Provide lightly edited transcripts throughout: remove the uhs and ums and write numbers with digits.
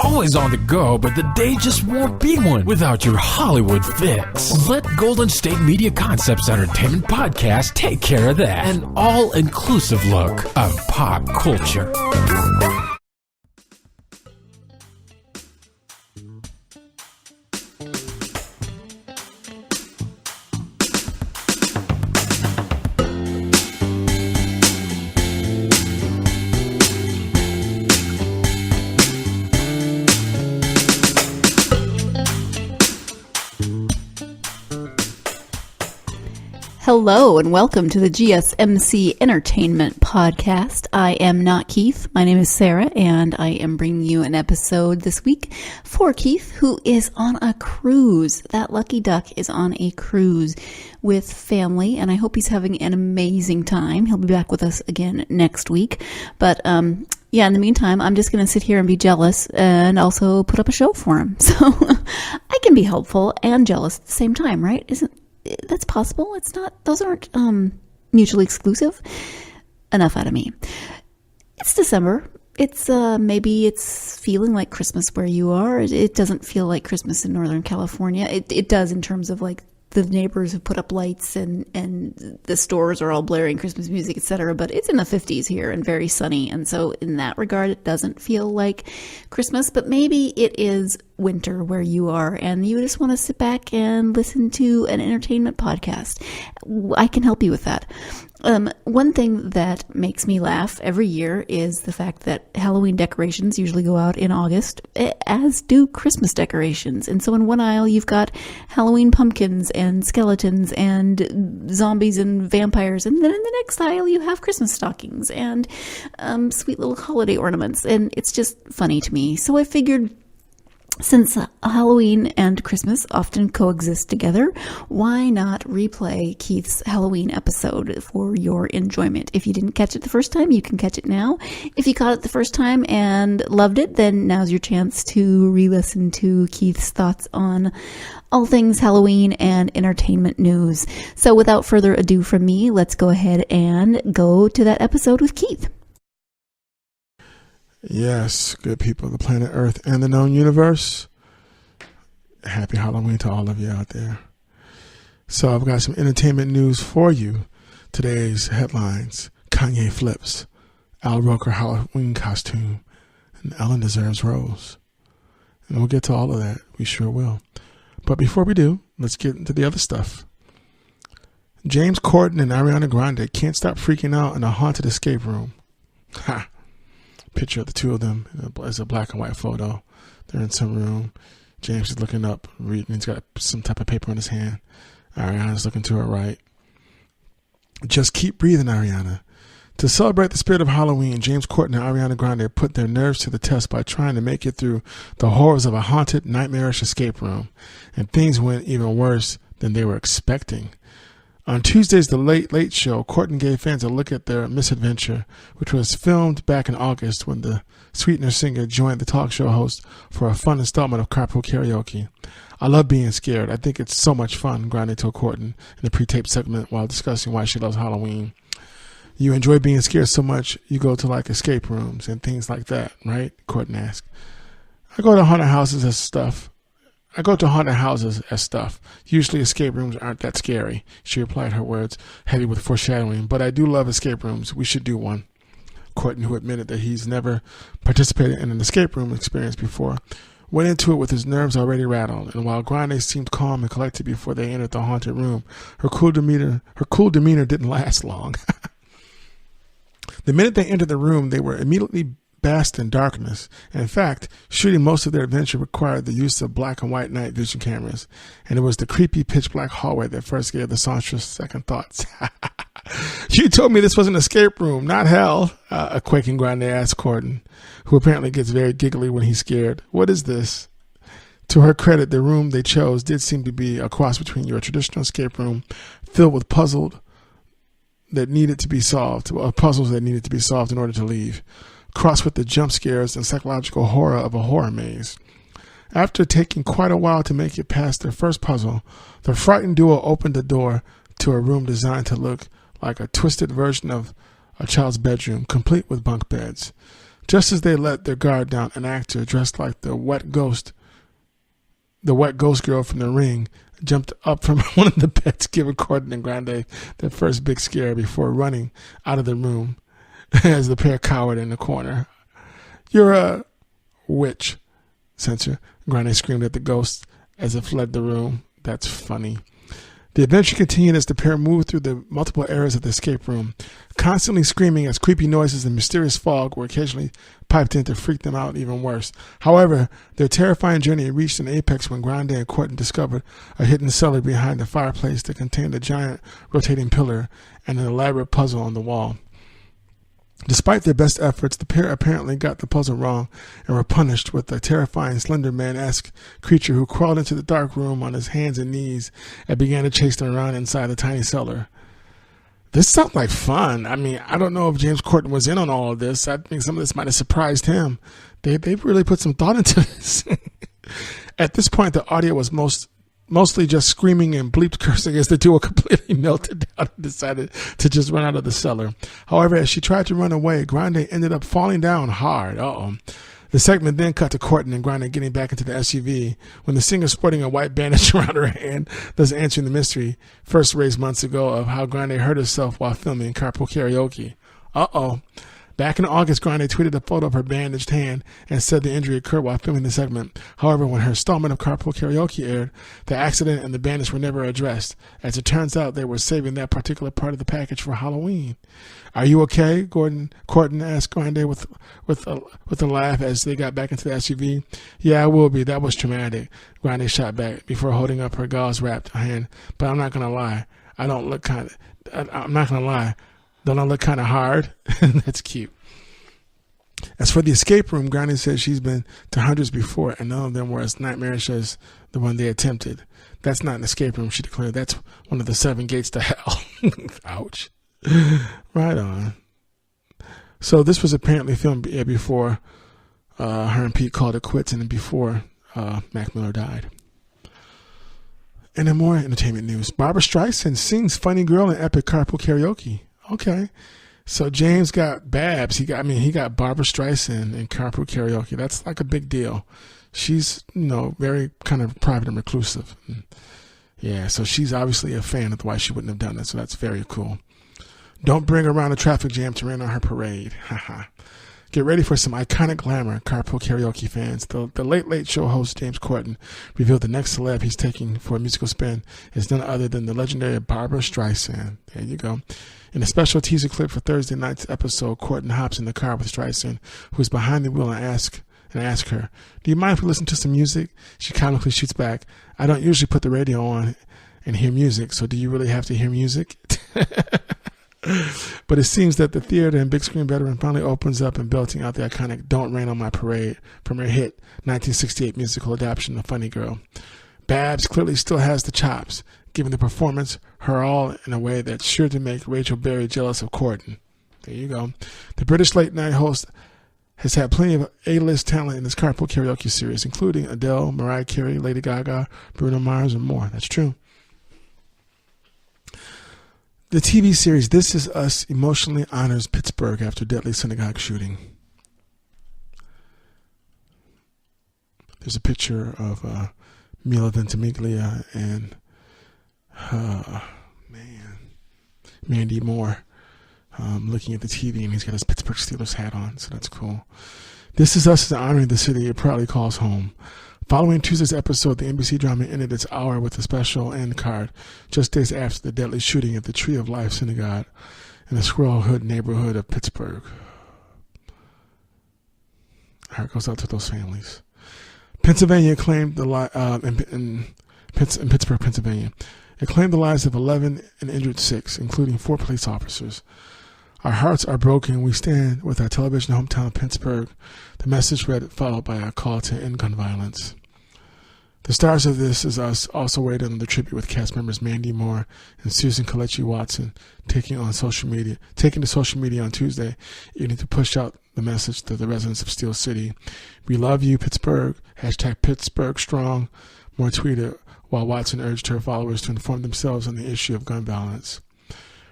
always on the go, but the day just won't be one without your Hollywood fix. Let Golden State Media Concepts Entertainment Podcast take care of that. An all-inclusive look of pop culture. Hello and welcome to the GSMC Entertainment Podcast. I am not Keith. My name is Sarah, and I am bringing you an episode this week for Keith, who is on a cruise. That lucky duck is on a cruise with family, and I hope he's having an amazing time. He'll be back with us again next week. But yeah, in the meantime, I'm just going to sit here and be jealous and also put up a show for him. So I can be helpful and jealous at the same time, right? That's possible. It's not, those aren't mutually exclusive. Enough out of me. It's December. It's maybe it's feeling like Christmas where you are. It doesn't feel like Christmas in Northern California. It does in terms of like the neighbors have put up lights and the stores are all blaring Christmas music, etc. But it's in the 50s here and very sunny. And so in that regard, it doesn't feel like Christmas, but maybe it is winter where you are and you just want to sit back and listen to an entertainment podcast. I can help you with that. One thing that makes me laugh every year is the fact that Halloween decorations usually go out in August, as do Christmas decorations. And so in one aisle, you've got Halloween pumpkins and skeletons and zombies and vampires. And then in the next aisle, you have Christmas stockings and sweet little holiday ornaments. And it's just funny to me. So I figured, since Halloween and Christmas often coexist together, why not replay Keith's Halloween episode for your enjoyment? If you didn't catch it the first time, you can catch it now. If you caught it the first time and loved it, then now's your chance to re-listen to Keith's thoughts on all things Halloween and entertainment news. So without further ado from me, let's go ahead and go to that episode with Keith. Yes, good people of the planet Earth and the known universe. Happy Halloween to all of you out there. So I've got some entertainment news for you. Today's headlines: Kanye flips, Al Roker Halloween costume, and Ellen deserves Rose. And we'll get to all of that. We sure will. But before we do, let's get into the other stuff. James Corden and Ariana Grande can't stop freaking out in a haunted escape room. Ha! Picture of the two of them is a black and white photo. They're in some room. James is looking up, reading. He's got some type of paper in his hand. Ariana's looking to her right. Just keep breathing, Ariana. To celebrate the spirit of Halloween, James Corden and Ariana Grande put their nerves to the test by trying to make it through the horrors of a haunted, nightmarish escape room. And things went even worse than they were expecting. On Tuesday's The Late Late Show, Corden gave fans a look at their misadventure, which was filmed back in August when the Sweetener singer joined the talk show host for a fun installment of Carpool Karaoke. I love being scared. I think it's so much fun, Grande told Corden in the pre-taped segment while discussing why she loves Halloween. You enjoy being scared so much, you go to like escape rooms and things like that, right? Corden asked. I go to haunted houses as stuff. Usually escape rooms aren't that scary, she replied, her words heavy with foreshadowing. But I do love escape rooms. We should do one. Corden, who admitted that he's never participated in an escape room experience before, went into it with his nerves already rattled. And while Grande seemed calm and collected before they entered the haunted room, her cool demeanor didn't last long. The minute they entered the room, they were immediately basked in darkness. In fact, shooting most of their adventure required the use of black and white night vision cameras, and it was the creepy pitch black hallway that first gave the songstress second thoughts. You told me this was an escape room, not hell, a quaking Grande asked Corden, who apparently gets very giggly when he's scared. What is this? To her credit, the room they chose did seem to be a cross between your traditional escape room filled with puzzles that needed to be solved in order to leave, crossed with the jump scares and psychological horror of a horror maze. After taking quite a while to make it past their first puzzle, the frightened duo opened the door to a room designed to look like a twisted version of a child's bedroom, complete with bunk beds. Just as they let their guard down, an actor dressed like the wet ghost girl from The Ring, jumped up from one of the beds, giving Courtney and Grande their first big scare before running out of the room as the pair cowered in the corner. "You're a witch," censor, Grande screamed at the ghost as it fled the room. "That's funny." The adventure continued as the pair moved through the multiple areas of the escape room, constantly screaming as creepy noises and mysterious fog were occasionally piped in to freak them out even worse. However, their terrifying journey reached an apex when Grande and Courtney discovered a hidden cellar behind the fireplace that contained a giant rotating pillar and an elaborate puzzle on the wall. Despite their best efforts, the pair apparently got the puzzle wrong and were punished with a terrifying Slender Man-esque creature who crawled into the dark room on his hands and knees and began to chase them around inside the tiny cellar. This sounds like fun. I mean, I don't know if James Corden was in on all of this. I think some of this might have surprised him. They've really put some thought into this. At this point, the audio was mostly just screaming and bleeped cursing as the duo completely melted down and decided to just run out of the cellar. However, as she tried to run away, Grande ended up falling down hard. The segment then cut to Courtney and Grande getting back into the SUV when the singer, sporting a white bandage around her hand, thus answering the mystery first raised months ago of how Grande hurt herself while filming Carpool Karaoke. Back in August, Grande tweeted a photo of her bandaged hand and said the injury occurred while filming the segment. However, when her installment of Carpool Karaoke aired, the accident and the bandage were never addressed. As it turns out, they were saving that particular part of the package for Halloween. "Are you okay?" Courtney asked Grande with a laugh as they got back into the SUV. "Yeah, I will be. That was traumatic," Grande shot back before holding up her gauze-wrapped hand. "But I'm not going to lie. I'm not going to lie. Don't I look kind of hard?" That's cute. As for the escape room, Grande says she's been to hundreds before, and none of them were as nightmarish as the one they attempted. "That's not an escape room," she declared. "That's one of the 7 gates to hell." Ouch. Right on. So this was apparently filmed before her and Pete called it quits, and then before Mac Miller died. And in more entertainment news, Barbra Streisand sings "Funny Girl" in epic Carpool Karaoke. Okay. So James got Babs. He got Barbra Streisand in Carpool Karaoke. That's like a big deal. She's, very kind of private and reclusive. Yeah, so she's obviously a fan, otherwise she wouldn't have done that. So that's very cool. Don't bring around a traffic jam to rain on her parade. Haha. Get ready for some iconic glamour, Carpool Karaoke fans. The Late Late Show host James Corden revealed the next celeb he's taking for a musical spin is none other than the legendary Barbra Streisand. There you go. In a special teaser clip for Thursday night's episode, Corden hops in the car with Streisand, who's behind the wheel, and asks her, "Do you mind if we listen to some music?" She comically shoots back, "I don't usually put the radio on and hear music, so do you really have to hear music?" But it seems that the theater and big screen veteran finally opens up and belting out the iconic "Don't Rain on My Parade" from her hit 1968 musical adaptation of Funny Girl. Babs clearly still has the chops, giving the performance her all in a way that's sure to make Rachel Berry jealous of Corden. There you go. The British late night host has had plenty of A-list talent in this Carpool Karaoke series, including Adele, Mariah Carey, Lady Gaga, Bruno Mars, and more. That's true. The TV series This Is Us emotionally honors Pittsburgh after deadly synagogue shooting. There's a picture of Mila Ventimiglia and Mandy Moore looking at the TV, and he's got his Pittsburgh Steelers hat on, so that's cool. This Is Us is honoring the city it proudly calls home. Following Tuesday's episode, the NBC drama ended its hour with a special end card just days after the deadly shooting at the Tree of Life Synagogue in the Squirrel Hood neighborhood of Pittsburgh. Our heart goes out to those families. Pennsylvania claimed in Pittsburgh, Pennsylvania, it claimed the lives of 11 and injured 6, including 4 police officers. Our hearts are broken. We stand with our television hometown of Pittsburgh. The message read, followed by a call to end gun violence. The stars of This Is Us also weighed in on the tribute with cast members Mandy Moore and Susan Kelechi Watson taking to social media on Tuesday evening to push out the message to the residents of Steel City. "We love you, Pittsburgh. #Pittsburgh Strong." Moore tweeted while Watson urged her followers to inform themselves on the issue of gun violence.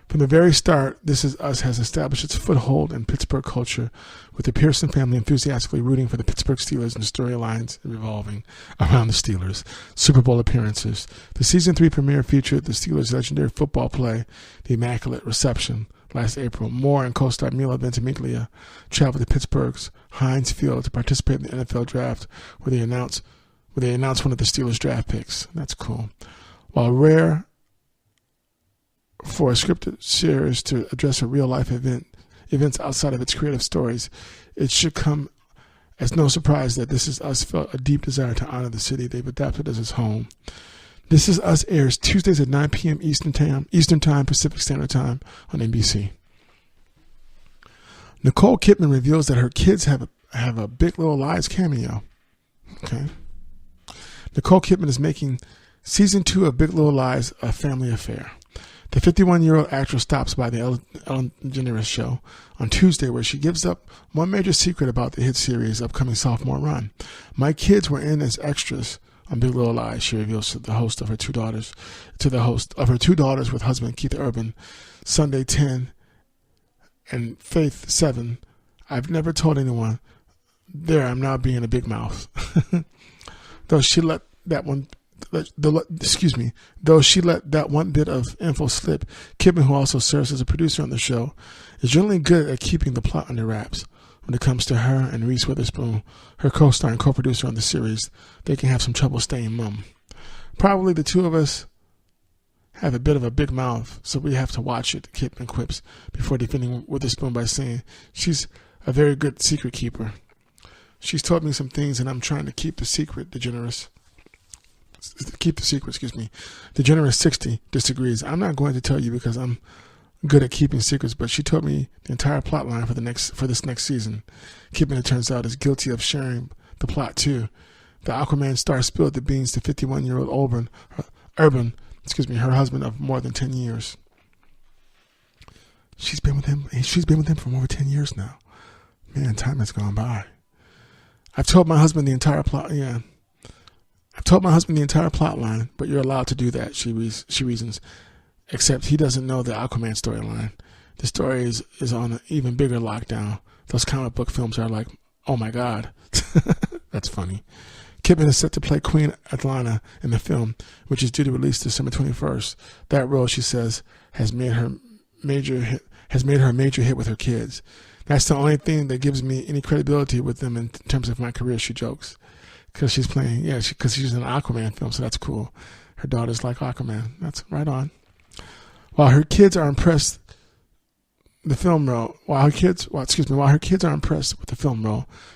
From the very start, This Is Us has established its foothold in Pittsburgh culture, with the Pearson family enthusiastically rooting for the Pittsburgh Steelers and storylines revolving around the Steelers. Super Bowl appearances. The Season 3 premiere featured the Steelers' legendary football play, The Immaculate Reception, last April. Moore and co-star Mila Ventimiglia traveled to Pittsburgh's Heinz Field to participate in the NFL draft, where they announced one of the Steelers' draft picks. That's cool. While rare for a scripted series to address a real-life events outside of its creative stories, it should come as no surprise that This Is Us felt a deep desire to honor the city they've adapted as its home. This Is Us airs Tuesdays at 9 p.m. Eastern Time, Pacific Standard Time on NBC. Nicole Kidman reveals that her kids have a Big Little Lies cameo. Okay. Nicole Kidman is making Season 2 of Big Little Lies a family affair. The 51-year-old actress stops by the Ellen DeGeneres show on Tuesday, where she gives up one major secret about the hit series' upcoming sophomore run. My kids were in as extras on Big Little Lies, she reveals to the host of her two daughters with husband Keith Urban, Sunday 10 and Faith 7. I've never told anyone. There, I'm now being a big mouth. Though she let that one bit of info slip, Kidman, who also serves as a producer on the show, is generally good at keeping the plot under wraps. When it comes to her and Reese Witherspoon, her co-star and co-producer on the series, they can have some trouble staying mum. Probably the two of us have a bit of a big mouth, so we have to watch it, Kidman quips, before defending Witherspoon by saying she's a very good secret keeper. She's told me some things, and I'm trying to keep the secret, DeGeneres 60 disagrees. I'm not going to tell you because I'm good at keeping secrets, but she told me the entire plot line for this next season. Kidman, it turns out, is guilty of sharing the plot too. The Aquaman star spilled the beans to 51-year-old Urban, her husband of more than 10 years. She's been with him for over 10 years now. Man, time has gone by. I've told my husband the entire plot line, but you're allowed to do that, she reasons. Except he doesn't know the Aquaman storyline. The story is on an even bigger lockdown. Those comic book films are like, oh my God. That's funny. Kidman is set to play Queen Atlanna in the film, which is due to release December 21st. That role, she says, has made her a major hit with her kids. That's the only thing that gives me any credibility with them in terms of my career, she jokes. Because she's playing, because she's in an Aquaman film, so that's cool. Her daughters like Aquaman. That's right on. While her kids are impressed with the film role,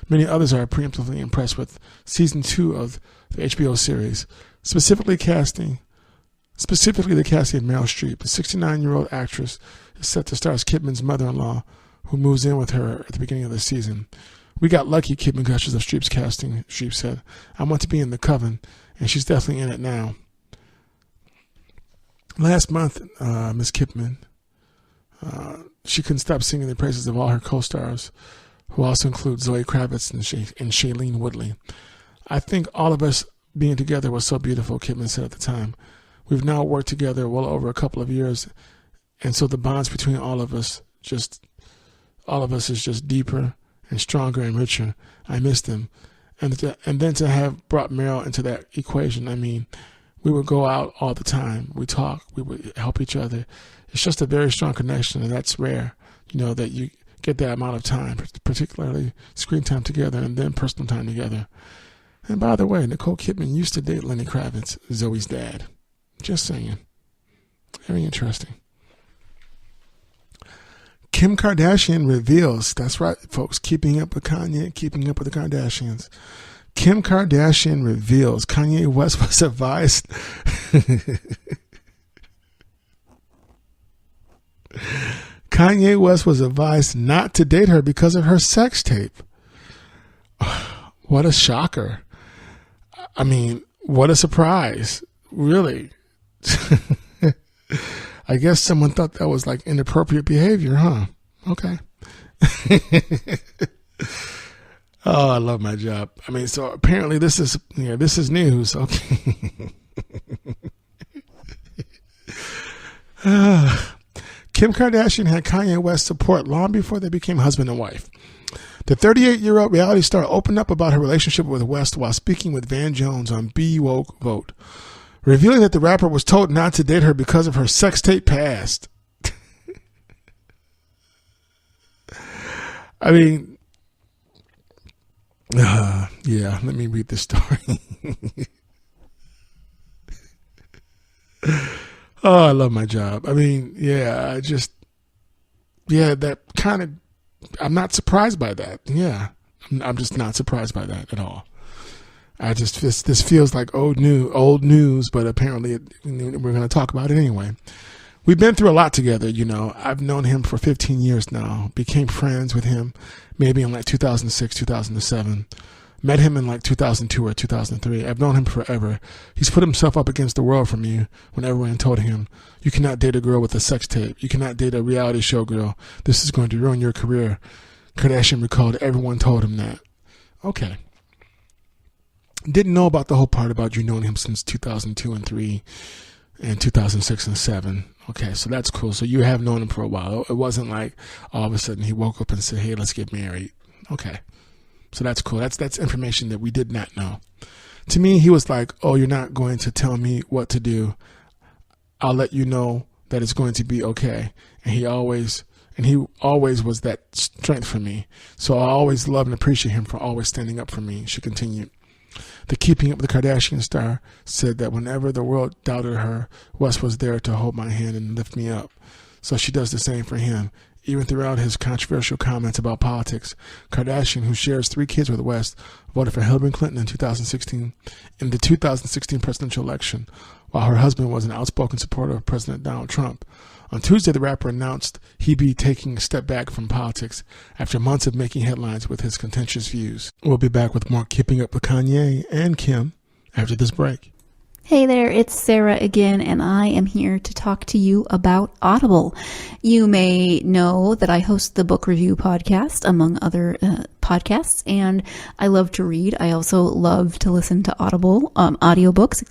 many others are preemptively impressed with Season 2 of the HBO series, specifically the casting of Meryl Streep. The 69-year-old actress is set to star as Kidman's mother-in-law, who moves in with her at the beginning of the season. We got lucky, Kidman gushes of Streep's casting, Streep said. I want to be in the coven, and she's definitely in it now. Last month, Miss Kidman, she couldn't stop singing the praises of all her co-stars, who also include Zoe Kravitz and Shailene Woodley. I think all of us being together was so beautiful, Kidman said at the time. We've now worked together well over a couple of years, and so the bonds between all of us is just deeper and stronger and richer. I miss them. And then to have brought Meryl into that equation, I mean, we would go out all the time. We talk. We would help each other. It's just a very strong connection, and that's rare, that you get that amount of time, particularly screen time together and then personal time together. And by the way, Nicole Kidman used to date Lenny Kravitz, Zoe's dad. Just saying. Very interesting. Kim Kardashian reveals, that's right, folks, keeping up with Kanye, keeping up with the Kardashians. Kim Kardashian reveals Kanye West was advised Kanye West was advised not to date her because of her sex tape. What a shocker. I mean, what a surprise. Really. I guess someone thought that was like inappropriate behavior, huh? Okay. Oh, I love my job. I mean, so apparently this is news. Okay. Kim Kim Kardashian had Kanye West's support long before they became husband and wife. The 38-year-old reality star opened up about her relationship with West while speaking with Van Jones on Be Woke Vote, revealing that the rapper was told not to date her because of her sex tape past. I mean, yeah, let me read this story. Oh, I love my job. I mean, yeah, that kind of, I'm not surprised by that. Yeah, I'm just not surprised by that at all. This feels like old news, but apparently we're going to talk about it anyway. We've been through a lot together, you know. I've known him for 15 years now, became friends with him maybe in like 2006, 2007. Met him in like 2002 or 2003. I've known him forever. He's put himself up against the world for me when everyone told him, you cannot date a girl with a sex tape. You cannot date a reality show girl. This is going to ruin your career. Kardashian recalled everyone told him that. Okay. Didn't know about the whole part about you knowing him since 2002 and 3 and 2006 and 7. Okay, so that's cool. So you have known him for a while. It wasn't like all of a sudden he woke up and said, hey, let's get married. Okay. So that's cool. That's information that we did not know. To me, he was like, oh, you're not going to tell me what to do. I'll let you know that it's going to be okay. And he always was that strength for me. So I always love and appreciate him for always standing up for me. She continued. The Keeping Up with the Kardashian star said that whenever the world doubted her, West was there to hold my hand and lift me up. So she does the same for him. Even throughout his controversial comments about politics, Kardashian, who shares 3 kids with West, voted for Hillary Clinton in the 2016 presidential election, while her husband was an outspoken supporter of President Donald Trump. On Tuesday, the rapper announced he'd be taking a step back from politics after months of making headlines with his contentious views. We'll be back with more Keeping Up with Kanye and Kim after this break. Hey there, it's Sarah again, and I am here to talk to you about Audible. You may know that I host the book review podcast, among other podcasts, and I love to read. I also love to listen to audiobooks,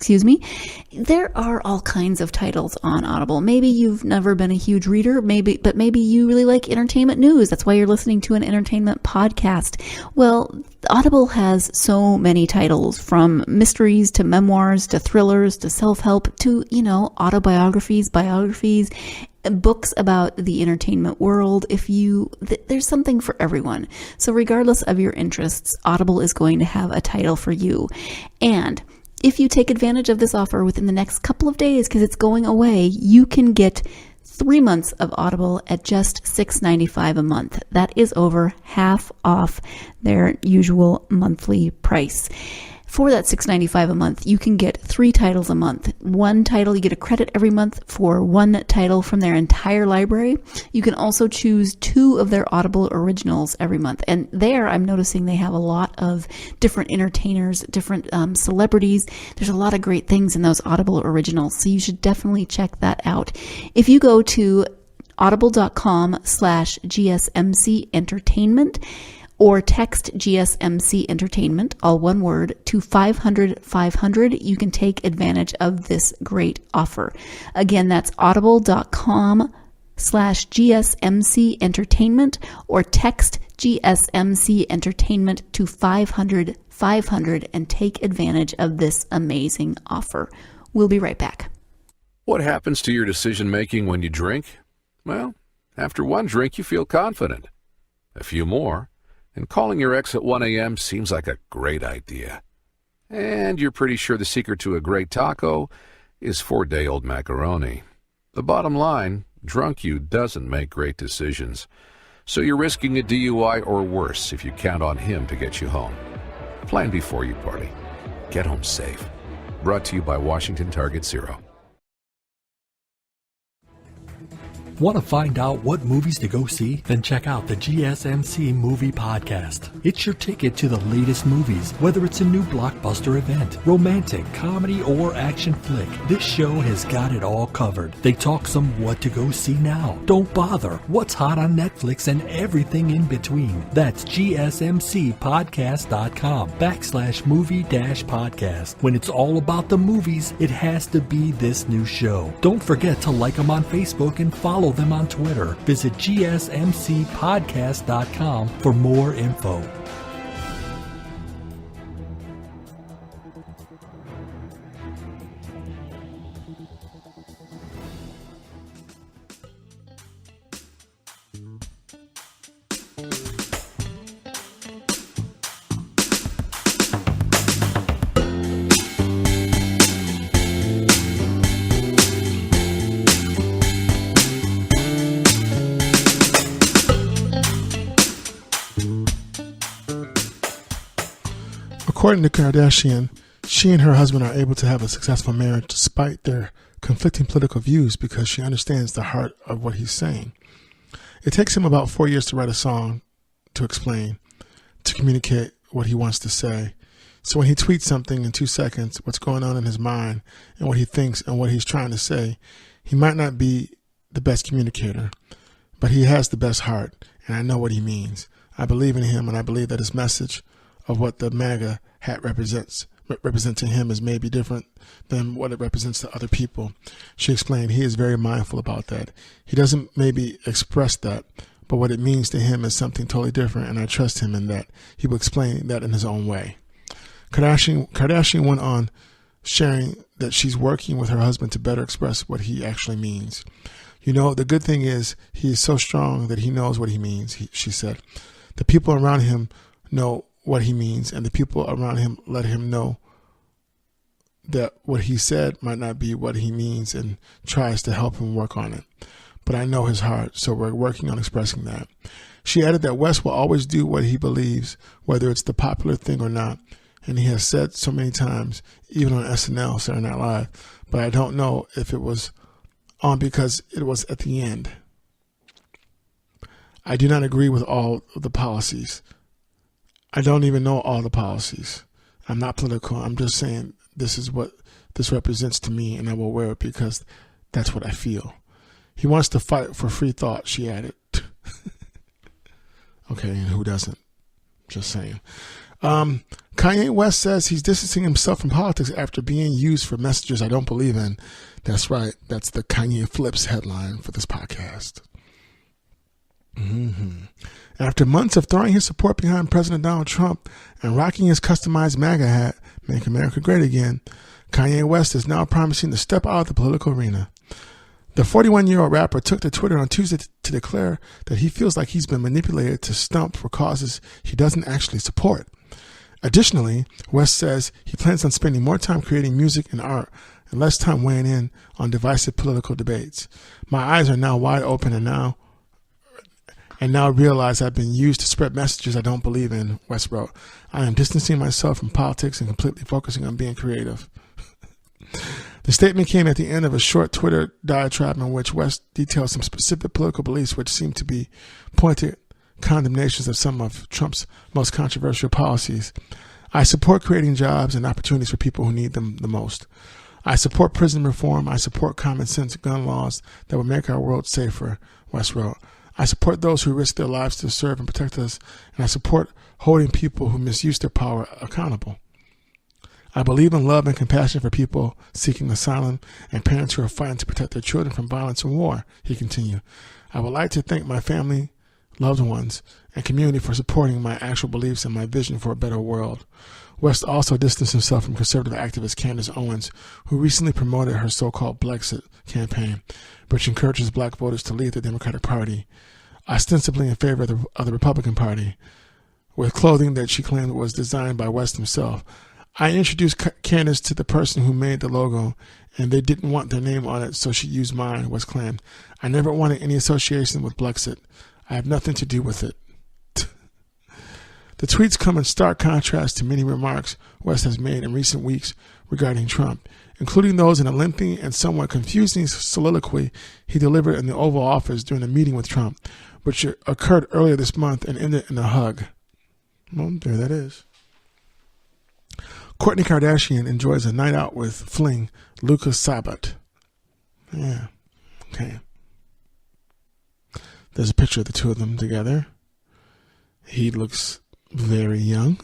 There are all kinds of titles on Audible. Maybe you've never been a huge reader, but maybe you really like entertainment news. That's why you're listening to an entertainment podcast. Well, Audible has so many titles, from mysteries to memoirs to thrillers to self-help to, autobiographies, biographies, books about the entertainment world. There's something for everyone. So regardless of your interests, Audible is going to have a title for you. And if you take advantage of this offer within the next couple of days, because it's going away, you can get 3 months of Audible at just $6.95 a month. That is over half off their usual monthly price. For that $6.95 a month, you can get 3 titles a month. One title, you get a credit every month for one title from their entire library. You can also choose 2 of their Audible originals every month. And there, I'm noticing they have a lot of different entertainers, different celebrities. There's a lot of great things in those Audible originals, so you should definitely check that out. If you go to audible.com/GSMC Entertainment, or text GSMC Entertainment, all one word, to 500-500. You can take advantage of this great offer. Again, that's audible.com/GSMC Entertainment, or text GSMC Entertainment to 500-500 and take advantage of this amazing offer. We'll be right back. What happens to your decision-making when you drink? Well, after one drink, you feel confident. A few more, and calling your ex at 1 a.m. seems like a great idea. And you're pretty sure the secret to a great taco is 4-day-old macaroni. The bottom line, drunk you doesn't make great decisions. So you're risking a DUI or worse if you count on him to get you home. Plan before you party. Get home safe. Brought to you by Washington Target Zero. Want to find out what movies to go see? Then check out the GSMC Movie Podcast. It's your ticket to the latest movies, whether it's a new blockbuster event, romantic, comedy, or action flick. This show has got it all covered. They talk some what to go see now, don't bother, what's hot on Netflix, and everything in between. That's GSMCpodcast.com/movie-podcast. When it's all about the movies, it has to be this new show. Don't forget to like them on Facebook and follow follow them on Twitter. Visit gsmcpodcast.com for more info. According to Kardashian, she and her husband are able to have a successful marriage despite their conflicting political views because she understands the heart of what he's saying. It takes him about 4 years to write a song to explain, to communicate what he wants to say. So when he tweets something in 2 seconds, what's going on in his mind and what he thinks and what he's trying to say, he might not be the best communicator, but he has the best heart, and I know what he means. I believe in him, and I believe that his message of what the MAGA hat representing him is maybe different than what it represents to other people. She explained he is very mindful about that. He doesn't maybe express that, but what it means to him is something totally different, and I trust him in that. He will explain that in his own way. Kardashian went on sharing that she's working with her husband to better express what he actually means. You know, the good thing is he is so strong that he knows what he means, she said. The people around him know what he means, and the people around him let him know that what he said might not be what he means and tries to help him work on it. But I know his heart, so we're working on expressing that. She added that West will always do what he believes, whether it's the popular thing or not, and he has said so many times, even on SNL, Saturday Night Live, but I don't know if it was on because it was at the end. I do not agree with all of the policies. I don't even know all the policies. I'm not political. I'm just saying this is what this represents to me, and I will wear it because that's what I feel. He wants to fight for free thought, she added. Okay, and who doesn't? Just saying. Kanye West says he's distancing himself from politics after being used for messages I don't believe in. That's right. That's the Kanye Flips headline for this podcast. After months of throwing his support behind President Donald Trump and rocking his customized MAGA hat, Make America Great Again, Kanye West is now promising to step out of the political arena. The 41-year-old rapper took to Twitter on Tuesday to declare that he feels like he's been manipulated to stump for causes he doesn't actually support. Additionally, West says he plans on spending more time creating music and art and less time weighing in on divisive political debates. My eyes are now wide open and now realize I've been used to spread messages I don't believe in, West wrote. I am distancing myself from politics and completely focusing on being creative. The statement came at the end of a short Twitter diatribe in which West detailed some specific political beliefs which seemed to be pointed condemnations of some of Trump's most controversial policies. I support creating jobs and opportunities for people who need them the most. I support prison reform. I support common sense gun laws that will make our world safer, West wrote. I support those who risk their lives to serve and protect us, and I support holding people who misuse their power accountable. I believe in love and compassion for people seeking asylum and parents who are fighting to protect their children from violence and war, he continued. I would like to thank my family, loved ones, and community for supporting my actual beliefs and my vision for a better world. West also distanced himself from conservative activist Candace Owens, who recently promoted her so-called Brexit campaign, which encourages black voters to leave the Democratic Party, ostensibly in favor of the Republican Party, with clothing that she claimed was designed by West himself. I introduced Candace to the person who made the logo, and they didn't want their name on it, so she used mine, West claimed. I never wanted any association with Brexit. I have nothing to do with it. The tweets come in stark contrast to many remarks West has made in recent weeks regarding Trump, including those in a lengthy and somewhat confusing soliloquy he delivered in the Oval Office during a meeting with Trump, which occurred earlier this month and ended in a hug. Well, there that is. Kourtney Kardashian enjoys a night out with fling Lucas Sabat. Yeah, okay. There's a picture of the two of them together. He looks Very young.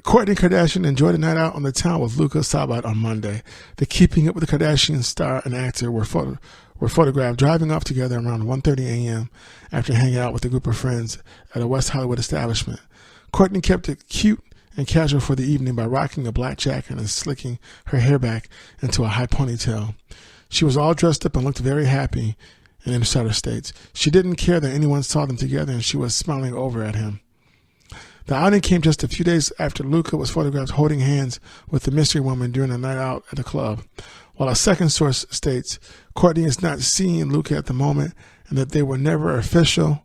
Kourtney Kourtney Kardashian enjoyed a night out on the town with Luka Sabat on Monday. The Keeping Up with the Kardashians star and actor were photographed driving off together around 1:30 a.m. after hanging out with a group of friends at a West Hollywood establishment. Kourtney kept it cute and casual for the evening by rocking a black jacket and slicking her hair back into a high ponytail. She was all dressed up and looked very happy, an insider states. She didn't care that anyone saw them together, and she was smiling over at him. The outing came just a few days after Luka was photographed holding hands with the mystery woman during a night out at a club. While a second source states Kourtney is not seeing Luka at the moment and that they were never official,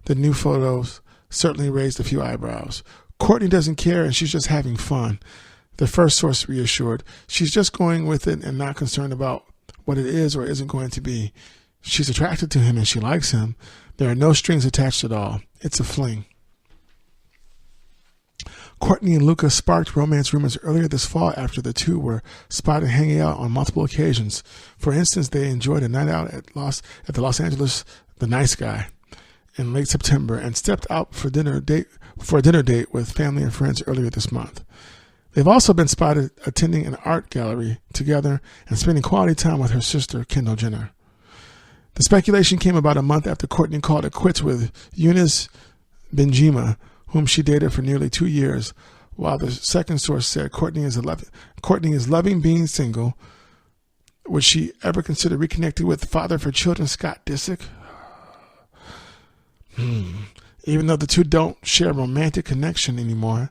the new photos certainly raised a few eyebrows. Kourtney doesn't care and she's just having fun, the first source reassured. She's just going with it and not concerned about what it is or isn't going to be. She's attracted to him and she likes him. There are no strings attached at all. It's a fling. Kourtney and Luka sparked romance rumors earlier this fall after the two were spotted hanging out on multiple occasions. For instance, they enjoyed a night out at the Los Angeles The Nice Guy in late September and stepped out for a dinner date with family and friends earlier this month. They've also been spotted attending an art gallery together and spending quality time with her sister, Kendall Jenner. The speculation came about a month after Kourtney called it quits with Eunice Benjima, whom she dated for nearly 2 years, while the second source said Kourtney is loving being single. Would she ever consider reconnecting with father for children Scott Disick? Even though the two don't share a romantic connection anymore,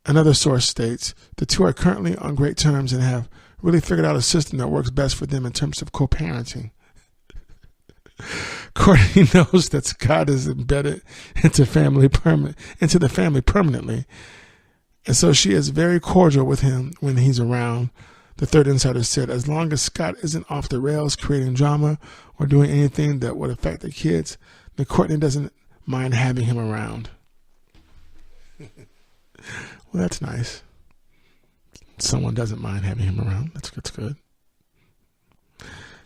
another source states the two are currently on great terms and have really figured out a system that works best for them in terms of co-parenting. Kourtney knows that Scott is embedded into the family permanently, and so she is very cordial with him when he's around. The third insider said, as long as Scott isn't off the rails creating drama or doing anything that would affect the kids, then Kourtney doesn't mind having him around. Well, that's nice. Someone doesn't mind having him around. That's good.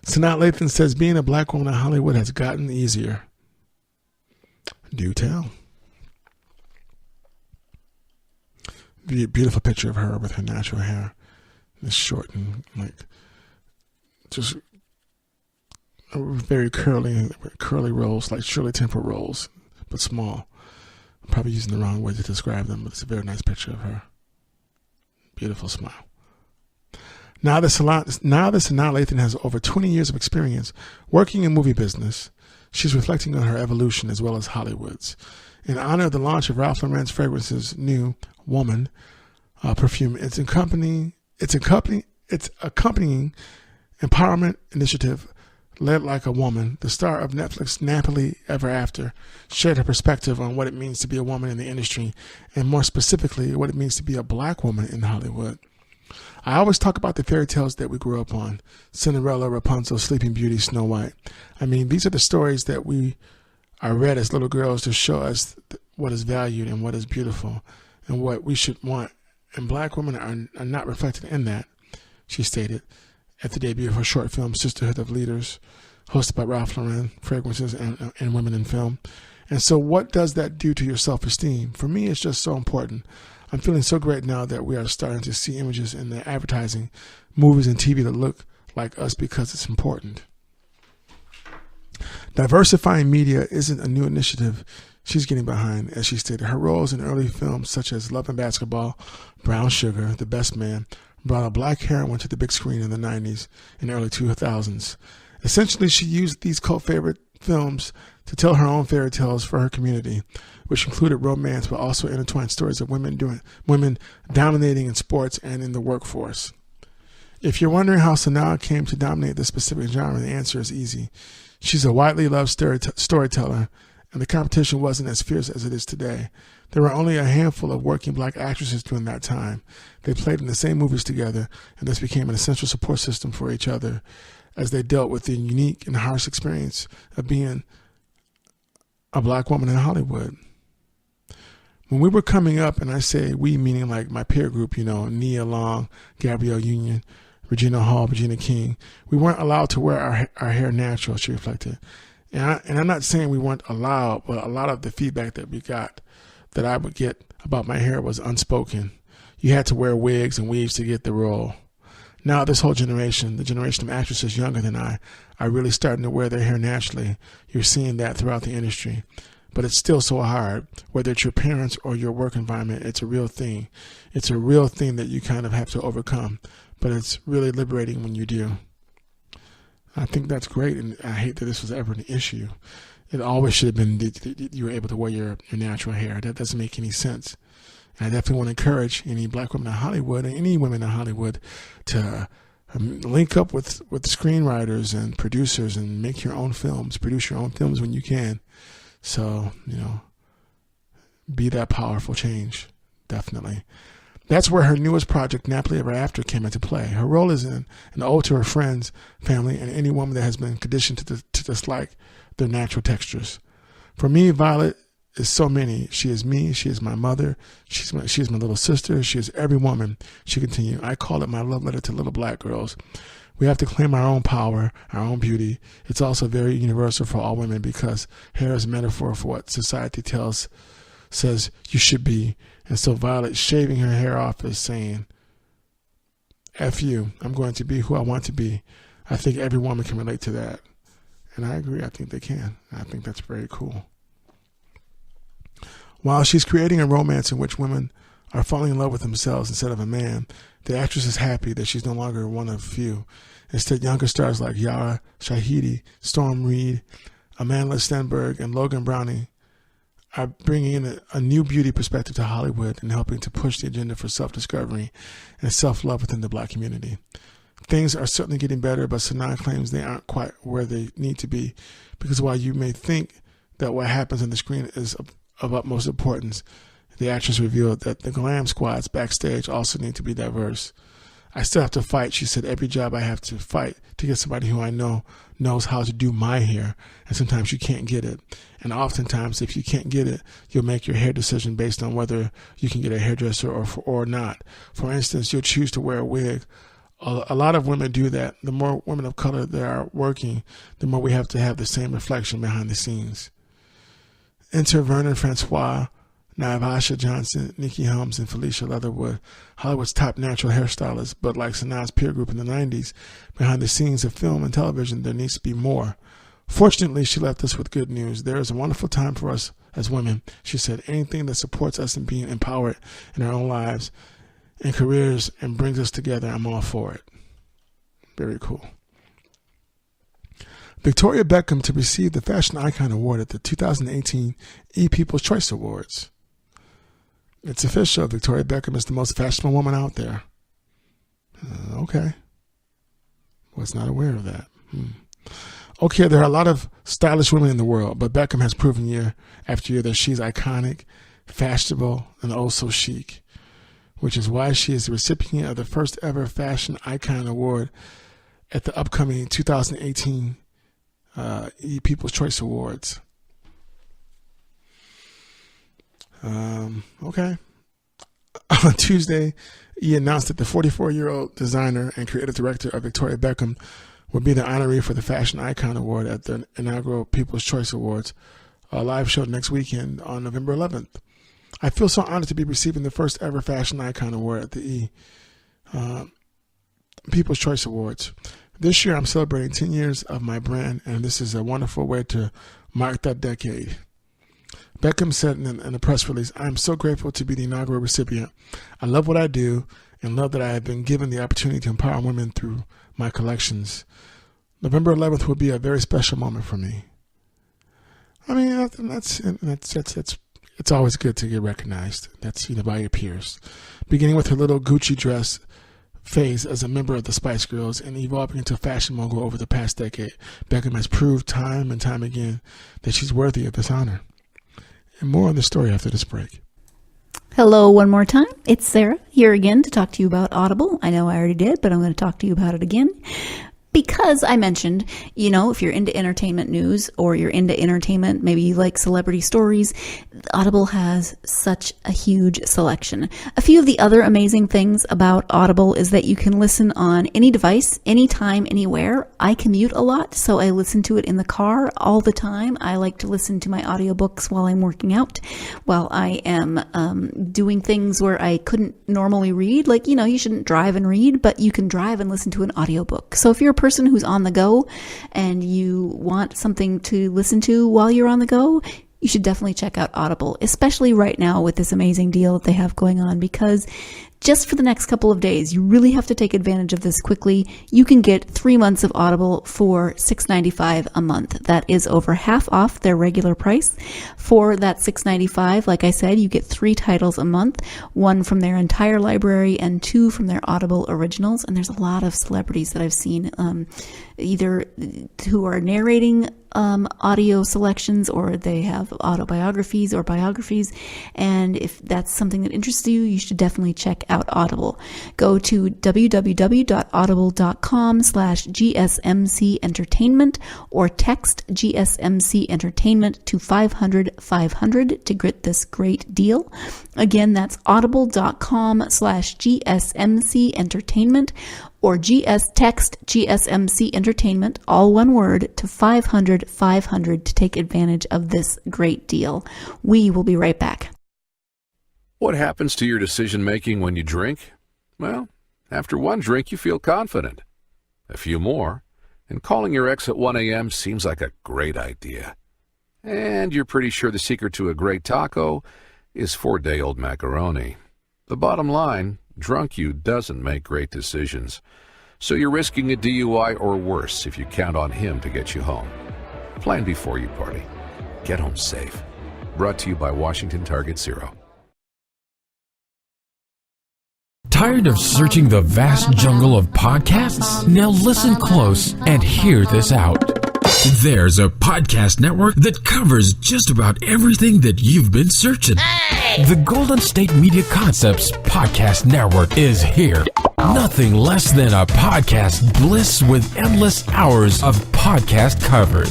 Sanaa Lathan says being a black woman in Hollywood has gotten easier. Do tell. Beautiful picture of her with her natural hair. It's short and just very curly rolls, like Shirley Temple rolls, but small. I'm probably using the wrong way to describe them, but it's a very nice picture of her. Beautiful smile. Now that Sanaa Lathan has over 20 years of experience working in movie business, she's reflecting on her evolution as well as Hollywood's. In honor of the launch of Ralph Lauren's fragrance's new Woman perfume, it's accompanying empowerment initiative led like a woman. The star of Netflix Nappily Ever After shared her perspective on what it means to be a woman in the industry, and more specifically, what it means to be a black woman in Hollywood. I always talk about the fairy tales that we grew up on: Cinderella, Rapunzel, Sleeping Beauty, Snow White. I mean, these are the stories that we are read as little girls to show us what is valued and what is beautiful and what we should want. And black women are not reflected in that, she stated at the debut of her short film, Sisterhood of Leaders, hosted by Ralph Lauren Fragrances and Women in Film. And so what does that do to your self-esteem? For me, it's just so important. I'm feeling so great now that we are starting to see images in the advertising, movies, and TV that look like us because it's important. Diversifying media isn't a new initiative she's getting behind, as she stated. Her roles in early films such as Love and Basketball, Brown Sugar, The Best Man, brought a black heroine to the big screen in the 90s and early 2000s. Essentially, she used these cult favorite films to tell her own fairy tales for her community, which included romance but also intertwined stories of women dominating in sports and in the workforce. If you're wondering how Sanaa came to dominate this specific genre, the answer is easy. She's a widely loved storyteller, and the competition wasn't as fierce as it is today. There were only a handful of working black actresses during that time. They played in the same movies together, and this became an essential support system for each other as they dealt with the unique and harsh experience of being a black woman in Hollywood. When we were coming up, and I say we meaning like my peer group, Nia Long, Gabrielle Union, Regina Hall, Regina King, we weren't allowed to wear our hair natural, she reflected. And I'm not saying we weren't allowed, but a lot of the feedback that I would get about my hair was unspoken. you had to wear wigs and weaves to get the role. Now this whole generation, the generation of actresses younger than I, are really starting to wear their hair naturally. You're seeing that throughout the industry. But it's still so hard, whether it's your parents or your work environment. It's a real thing. It's a real thing that you kind of have to overcome. But it's really liberating when you do. I think that's great, and I hate that this was ever an issue. It always should have been that you were able to wear your natural hair. That doesn't make any sense. And I definitely want to encourage any black women in Hollywood and any women in Hollywood to link up with screenwriters and producers and make your own films, produce your own films when you can. So, be that powerful change, definitely. That's where her newest project, Napoli Ever After, came into play. Her role is an ode to her friends, family, and any woman that has been conditioned to dislike their natural textures. For me, Violet is so many. She is me. She is my mother. She is my little sister. She is every woman. She continued. I call it my love letter to little black girls. We have to claim our own power, our own beauty. It's also very universal for all women because hair is a metaphor for what society says you should be. And so Violet shaving her hair off is saying, F you, I'm going to be who I want to be. I think every woman can relate to that. And I agree, I think they can. I think that's very cool. While she's creating a romance in which women are falling in love with themselves instead of a man, the actress is happy that she's no longer one of few. Instead, younger stars like Yara Shahidi, Storm Reed, Amanda Stenberg, and Logan Browning are bringing in a new beauty perspective to Hollywood and helping to push the agenda for self-discovery and self-love within the black community. Things are certainly getting better, but Sanaa claims they aren't quite where they need to be, because while you may think that what happens on the screen is of utmost importance, the actress revealed that the glam squads backstage also need to be diverse. I still have to fight, she said. Every job I have to fight to get somebody who I know knows how to do my hair, and sometimes you can't get it. And oftentimes, if you can't get it, you'll make your hair decision based on whether you can get a hairdresser or not. For instance, you'll choose to wear a wig. A lot of women do that. The more women of color that are working, the more we have to have the same reflection behind the scenes. Enter Vernon Francois, Naivasha Johnson, Nikki Helms, and Felicia Leatherwood, Hollywood's top natural hairstylists. But like Sanaa's peer group in the 90s, behind the scenes of film and television, there needs to be more. Fortunately, she left us with good news. There is a wonderful time for us as women. She said, anything that supports us in being empowered in our own lives and careers and brings us together, I'm all for it. Very cool. Victoria Beckham to receive the Fashion Icon Award at the 2018 People's Choice Awards. It's official. Victoria Beckham is the most fashionable woman out there. Okay. Was not aware of that. Okay, there are a lot of stylish women in the world, but Beckham has proven year after year that she's iconic, fashionable, and oh so chic, which is why she is the recipient of the first ever Fashion Icon Award at the upcoming 2018 People's Choice Awards. Okay. On Tuesday, he announced that the 44-year-old designer and creative director of Victoria Beckham will be the honoree for the Fashion Icon Award at the inaugural People's Choice Awards, a live show next weekend on November 11th. I feel so honored to be receiving the first ever Fashion Icon Award at the People's Choice Awards. This year, I'm celebrating 10 years of my brand, and this is a wonderful way to mark that decade. Beckham said in a press release, I am so grateful to be the inaugural recipient. I love what I do and love that I have been given the opportunity to empower women through my collections. November 11th will be a very special moment for me. I mean, it's always good to get recognized. That's, by your peers. Beginning with her little Gucci dress phase as a member of the Spice Girls and evolving into a fashion mogul over the past decade, Beckham has proved time and time again that she's worthy of this honor. And more on the story after this break. Hello one more time. It's Sarah here again to talk to you about Audible. I know I already did, but I'm going to talk to you about it again. Because I mentioned, if you're into entertainment news or you're into entertainment, maybe you like celebrity stories, Audible has such a huge selection. A few of the other amazing things about Audible is that you can listen on any device, anytime, anywhere. I commute a lot, so I listen to it in the car all the time. I like to listen to my audiobooks while I'm working out, while I am doing things where I couldn't normally read. Like, you shouldn't drive and read, but you can drive and listen to an audiobook. So if you're a person who's on the go and you want something to listen to while you're on the go, you should definitely check out Audible, especially right now with this amazing deal that they have going on, because just for the next couple of days, you really have to take advantage of this quickly. You can get 3 months of Audible for $6.95 a month. That is over half off their regular price. For that $6.95, like I said, you get 3 titles a month, 1 from their entire library and 2 from their Audible originals. And there's a lot of celebrities that I've seen, either who are narrating audio selections, or they have autobiographies or biographies. And if that's something that interests you, you should definitely check out Audible. Go to www.audible.com/GSMC Entertainment or text GSMC Entertainment to 500-500 to get this great deal. Again, that's audible.com/GSMC Entertainment or text GSMC Entertainment, all one word, to 500-500 to take advantage of this great deal. We will be right back. What happens to your decision-making when you drink? Well, after one drink, you feel confident. A few more, and calling your ex at 1 a.m. seems like a great idea. And you're pretty sure the secret to a great taco is 4-day-old macaroni. The bottom line, drunk you doesn't make great decisions. So you're risking a DUI or worse if you count on him to get you home. Plan before you party. Get home safe. Brought to you by Washington Target Zero. Tired of searching the vast jungle of podcasts? Now listen close and hear this out. There's a podcast network that covers just about everything that you've been searching. Hey! The Golden State Media Concepts Podcast Network is here. Nothing less than a podcast bliss with endless hours of podcast coverage.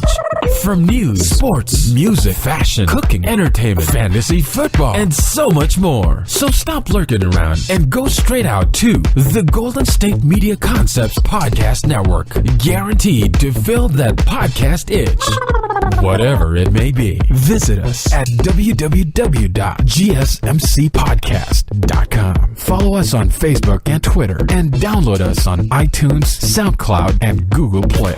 From news, sports, music, fashion, cooking, entertainment, fantasy, football, and so much more. So stop lurking around and go straight out to the Golden State Media Concepts Podcast Network. Guaranteed to fill that podcast itch. Whatever it may be. Visit us at www.gsmcpodcast.com. Follow us on Facebook and Twitter, and download us on iTunes, SoundCloud, and Google Play.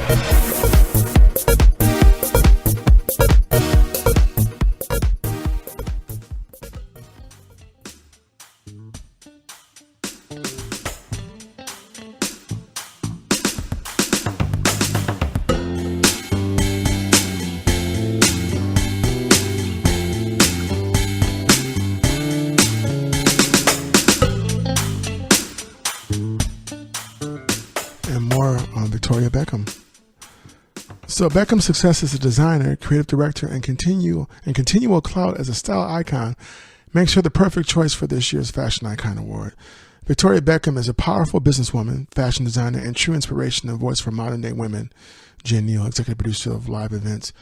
Beckham. So Beckham's success as a designer, creative director, and continual clout as a style icon makes her the perfect choice for this year's Fashion Icon Award. Victoria Beckham is a powerful businesswoman, fashion designer, and true inspiration and voice for modern-day women. Jen Neal, executive producer of live events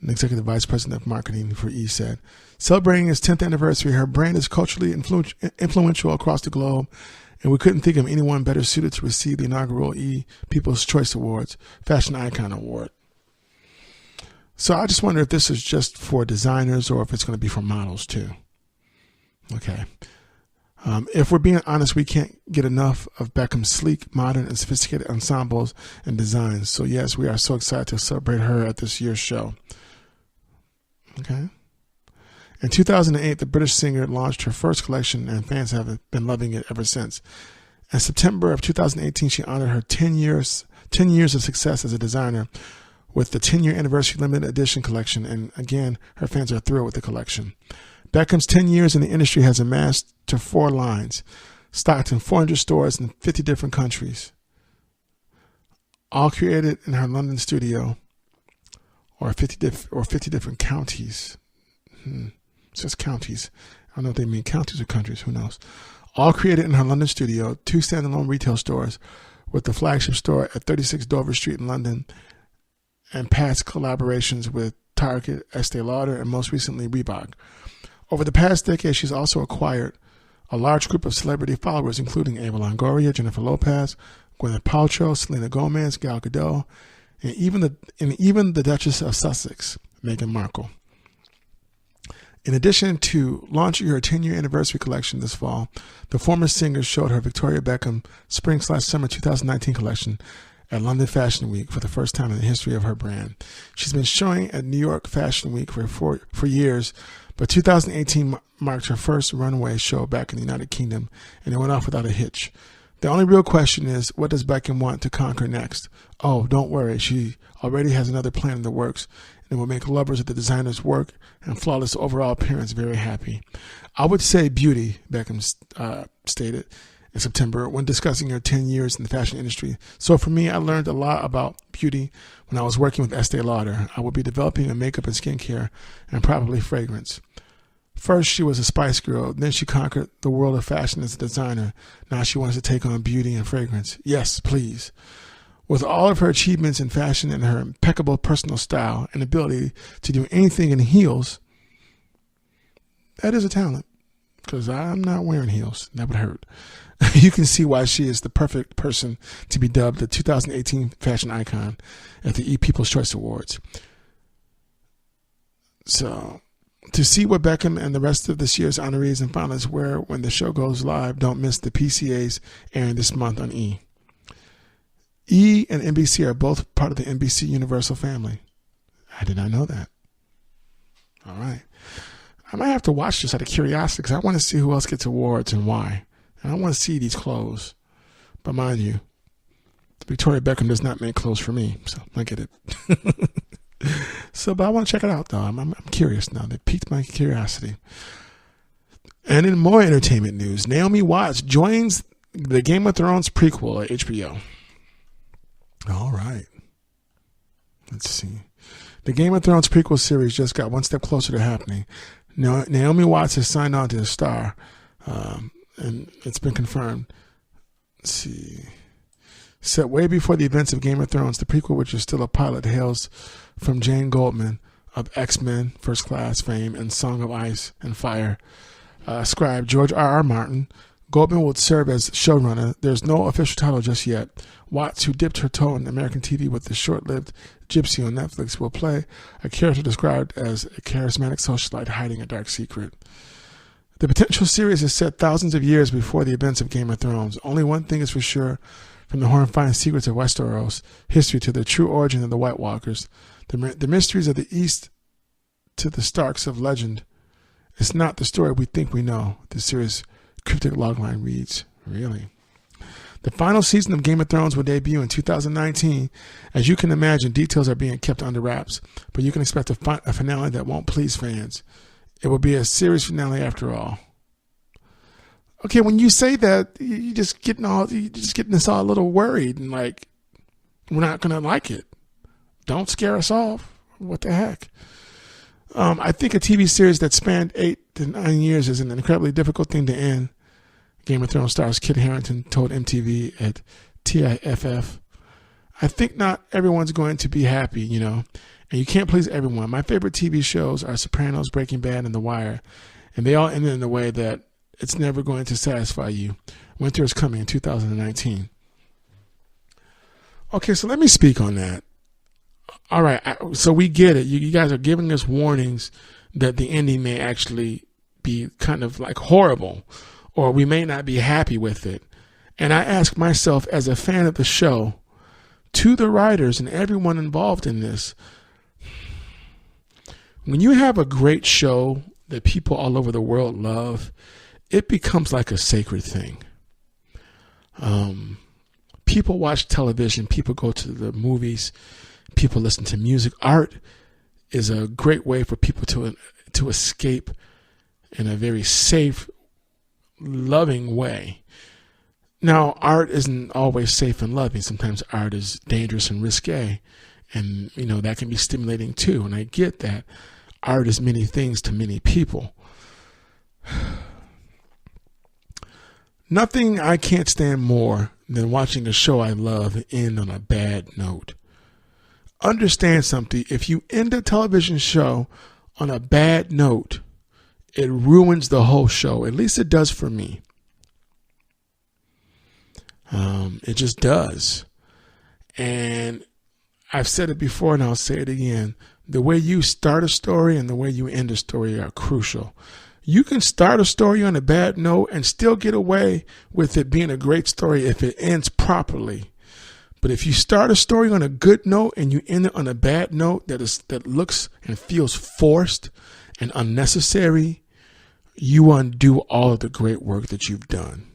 and executive vice president of marketing for E, said. Celebrating its 10th anniversary, her brand is culturally influential across the globe, and we couldn't think of anyone better suited to receive the inaugural E! People's Choice Awards Fashion Icon Award. So I just wonder if this is just for designers or if it's going to be for models too. Okay. If we're being honest, we can't get enough of Beckham's sleek, modern, and sophisticated ensembles and designs. So yes, we are so excited to celebrate her at this year's show. Okay. In 2008, the British singer launched her first collection, and fans have been loving it ever since. In September of 2018, she honored her 10 years of success as a designer with the 10-year anniversary limited edition collection, and again, her fans are thrilled with the collection. Beckham's 10 years in the industry has amassed to 4 lines, stocked in 400 stores in 50 different countries, all created in her London studio, or 50 different counties. It says counties. I don't know if they mean counties or countries. Who knows? All created in her London studio, 2 standalone retail stores with the flagship store at 36 Dover Street in London, and past collaborations with Target, Estee Lauder, and most recently Reebok. Over the past decade, she's also acquired a large group of celebrity followers, including Eva Longoria, Jennifer Lopez, Gwyneth Paltrow, Selena Gomez, Gal Gadot, and even the Duchess of Sussex, Meghan Markle. In addition to launching her 10-year anniversary collection this fall, the former singer showed her Victoria Beckham Spring/Summer 2019 collection at London Fashion Week for the first time in the history of her brand. She's been showing at New York Fashion Week for years, but 2018 marked her first runway show back in the United Kingdom, and it went off without a hitch. The only real question is, what does Beckham want to conquer next? Oh, don't worry, she already has another plan in the works, and will make lovers of the designer's work and flawless overall appearance very happy. I would say beauty, Beckham stated in September when discussing her 10 years in the fashion industry. So for me, I learned a lot about beauty when I was working with Estee Lauder. I will be developing a makeup and skincare and probably fragrance. First, she was a Spice Girl. Then she conquered the world of fashion as a designer. Now she wants to take on beauty and fragrance. Yes, please. With all of her achievements in fashion and her impeccable personal style and ability to do anything in heels, that is a talent. Because I'm not wearing heels. That would hurt. You can see why she is the perfect person to be dubbed the 2018 fashion icon at the People's Choice Awards. So, to see what Beckham and the rest of this year's honorees and finalists wear when the show goes live, don't miss the PCAs airing this month on E! E! and NBC are both part of the NBC Universal family. I did not know that. All right. I might have to watch this out of curiosity because I want to see who else gets awards and why. And I want to see these clothes. But mind you, Victoria Beckham does not make clothes for me, so I get it. But I want to check it out, though. I'm curious now. They piqued my curiosity. And in more entertainment news, Naomi Watts joins the Game of Thrones prequel at HBO. All right. Let's see. The Game of Thrones prequel series just got one step closer to happening. Naomi Watts has signed on to the star, and it's been confirmed. Let's see. Set way before the events of Game of Thrones, the prequel, which is still a pilot, hails from Jane Goldman of X-Men, First Class fame, and Song of Ice and Fire. Scribe George R.R. Martin. Goldman will serve as showrunner. There's no official title just yet. Watts, who dipped her toe in American TV with the short-lived Gypsy on Netflix, will play a character described as a charismatic socialite hiding a dark secret. The potential series is set thousands of years before the events of Game of Thrones. Only one thing is for sure, from the horrifying secrets of Westeros history to the true origin of the White Walkers, the mysteries of the East to the Starks of legend. It's not the story we think we know, the series' cryptic logline reads. Really? The final season of Game of Thrones will debut in 2019. As you can imagine, details are being kept under wraps, but you can expect a finale that won't please fans. It will be a series finale after all. Okay, when you say that, you're just getting us all a little worried and like we're not gonna like it. Don't scare us off. What the heck? I think a TV series that spanned 8 to 9 years is an incredibly difficult thing to end. Game of Thrones stars Kit Harington told MTV at TIFF. I think not everyone's going to be happy, and you can't please everyone. My favorite TV shows are Sopranos, Breaking Bad, and The Wire, and they all ended in a way that it's never going to satisfy you. Winter is coming in 2019. Okay, so let me speak on that. All right, so we get it. You guys are giving us warnings that the ending may actually be kind of like horrible, or we may not be happy with it. And I ask myself, as a fan of the show, to the writers and everyone involved in this, when you have a great show that people all over the world love, it becomes like a sacred thing. People watch television, people go to the movies, people listen to music. Art is a great way for people to escape in a very safe, loving way. Now, art isn't always safe and loving. Sometimes art is dangerous and risque, and that can be stimulating too. And I get that. Art is many things to many people. Nothing I can't stand more than watching a show I love end on a bad note. Understand something. If you end a television show on a bad note, it ruins the whole show. At least it does for me. It just does. And I've said it before and I'll say it again. The way you start a story and the way you end a story are crucial. You can start a story on a bad note and still get away with it being a great story if it ends properly. But if you start a story on a good note and you end it on a bad note that looks and feels forced and unnecessary, you undo all of the great work that you've done.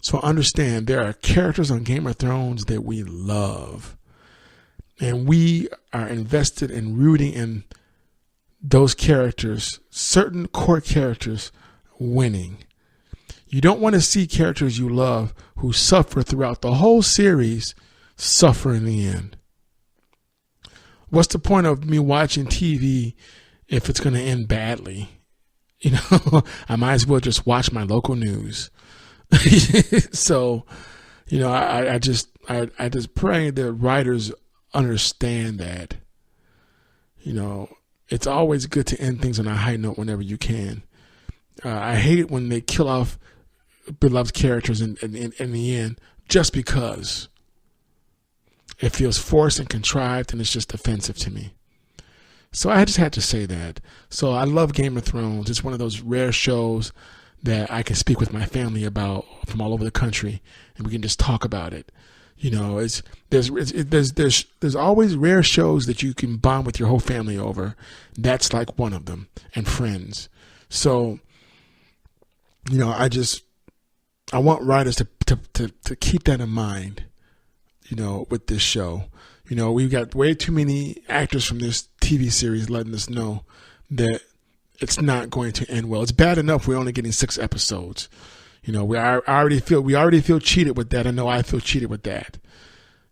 So understand, there are characters on Game of Thrones that we love. And we are invested in rooting in those characters, certain core characters, winning. You don't want to see characters you love who suffer throughout the whole series suffer in the end. What's the point of me watching TV if it's going to end badly? You know, I might as well just watch my local news. So, you know, I just pray that writers understand that, you know, it's always good to end things on a high note whenever you can. I hate it when they kill off beloved characters in the end just because it feels forced and contrived and it's just offensive to me. So I just had to say that. So I love Game of Thrones. It's one of those rare shows that I can speak with my family about from all over the country, and we can just talk about it. You know, there's always rare shows that you can bond with your whole family over. That's like one of them, and Friends. So, you know, I want writers to keep that in mind, you know, with this show. You know, we've got way too many actors from this TV series letting us know that it's not going to end well. It's bad enough we're only getting 6 episodes. You know, we already feel cheated with that. I know I feel cheated with that.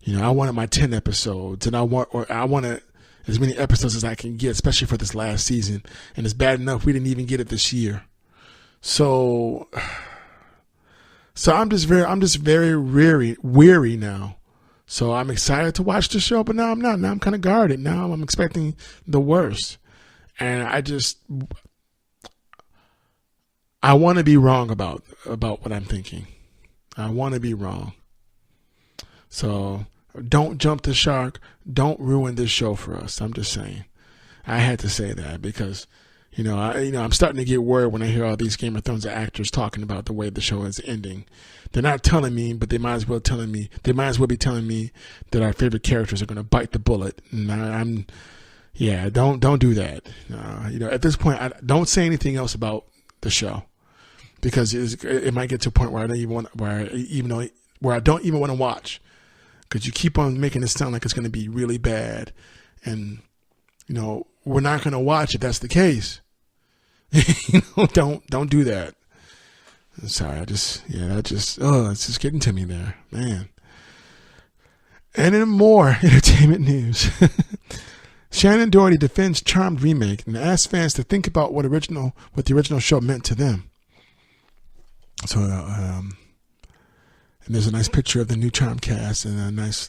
You know, I wanted my 10 episodes, and I wanted as many episodes as I can get, especially for this last season. And it's bad enough we didn't even get it this year. So I'm just very weary now. So I'm excited to watch the show, but now I'm not. Now I'm kind of guarded. Now I'm expecting the worst. And I want to be wrong about what I'm thinking. I want to be wrong. So don't jump the shark. Don't ruin this show for us. I'm just saying. I had to say that because, I'm starting to get worried when I hear all these Game of Thrones actors talking about the way the show is ending. They're not telling me, but they might as well be telling me that our favorite characters are going to bite the bullet. And don't do that. At this point, I don't say anything else about the show because it might get to a point where I don't even want to watch because you keep on making it sound like it's going to be really bad, and we're not going to watch if that's the case. Don't do that. Sorry, it's just getting to me there, man. And in more entertainment news, Shannon Doherty defends Charmed remake and asks fans to think about what the original show meant to them. So, and there's a nice picture of the new Charmed cast and a nice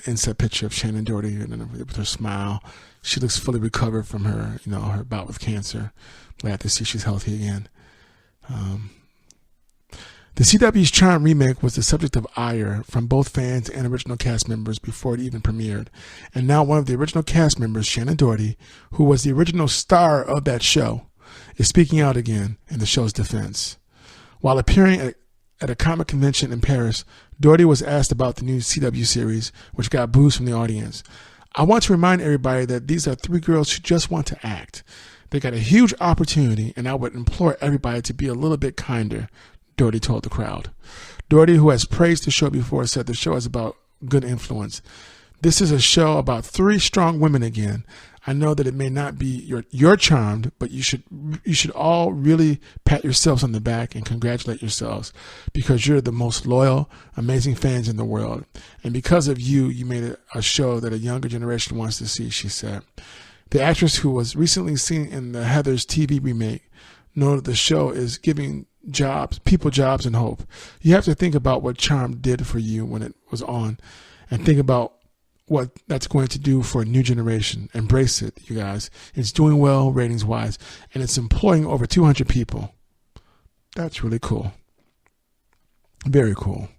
inset picture of Shannon Doherty with her smile. She looks fully recovered from her bout with cancer. Glad to see she's healthy again. The CW's Charmed remake was the subject of ire from both fans and original cast members before it even premiered. And now one of the original cast members, Shannon Doherty, who was the original star of that show, is speaking out again in the show's defense. While appearing at a comic convention in Paris, Doherty was asked about the new CW series, which got boos from the audience. I want to remind everybody that these are 3 girls who just want to act. They got a huge opportunity, and I would implore everybody to be a little bit kinder, Doherty told the crowd. Doherty, who has praised the show before, said the show is about good influence. This is a show about 3 strong women again. I know that it may not be your Charmed, but you should all really pat yourselves on the back and congratulate yourselves because you're the most loyal, amazing fans in the world. And because of you made a show that a younger generation wants to see, she said. The actress, who was recently seen in the Heathers TV remake, noted the show is giving jobs, people, jobs, and hope. You have to think about what Charmed did for you when it was on, and think about what that's going to do for a new generation. Embrace it, you guys. It's doing well ratings-wise, and it's employing over 200 people. That's really cool. Very cool.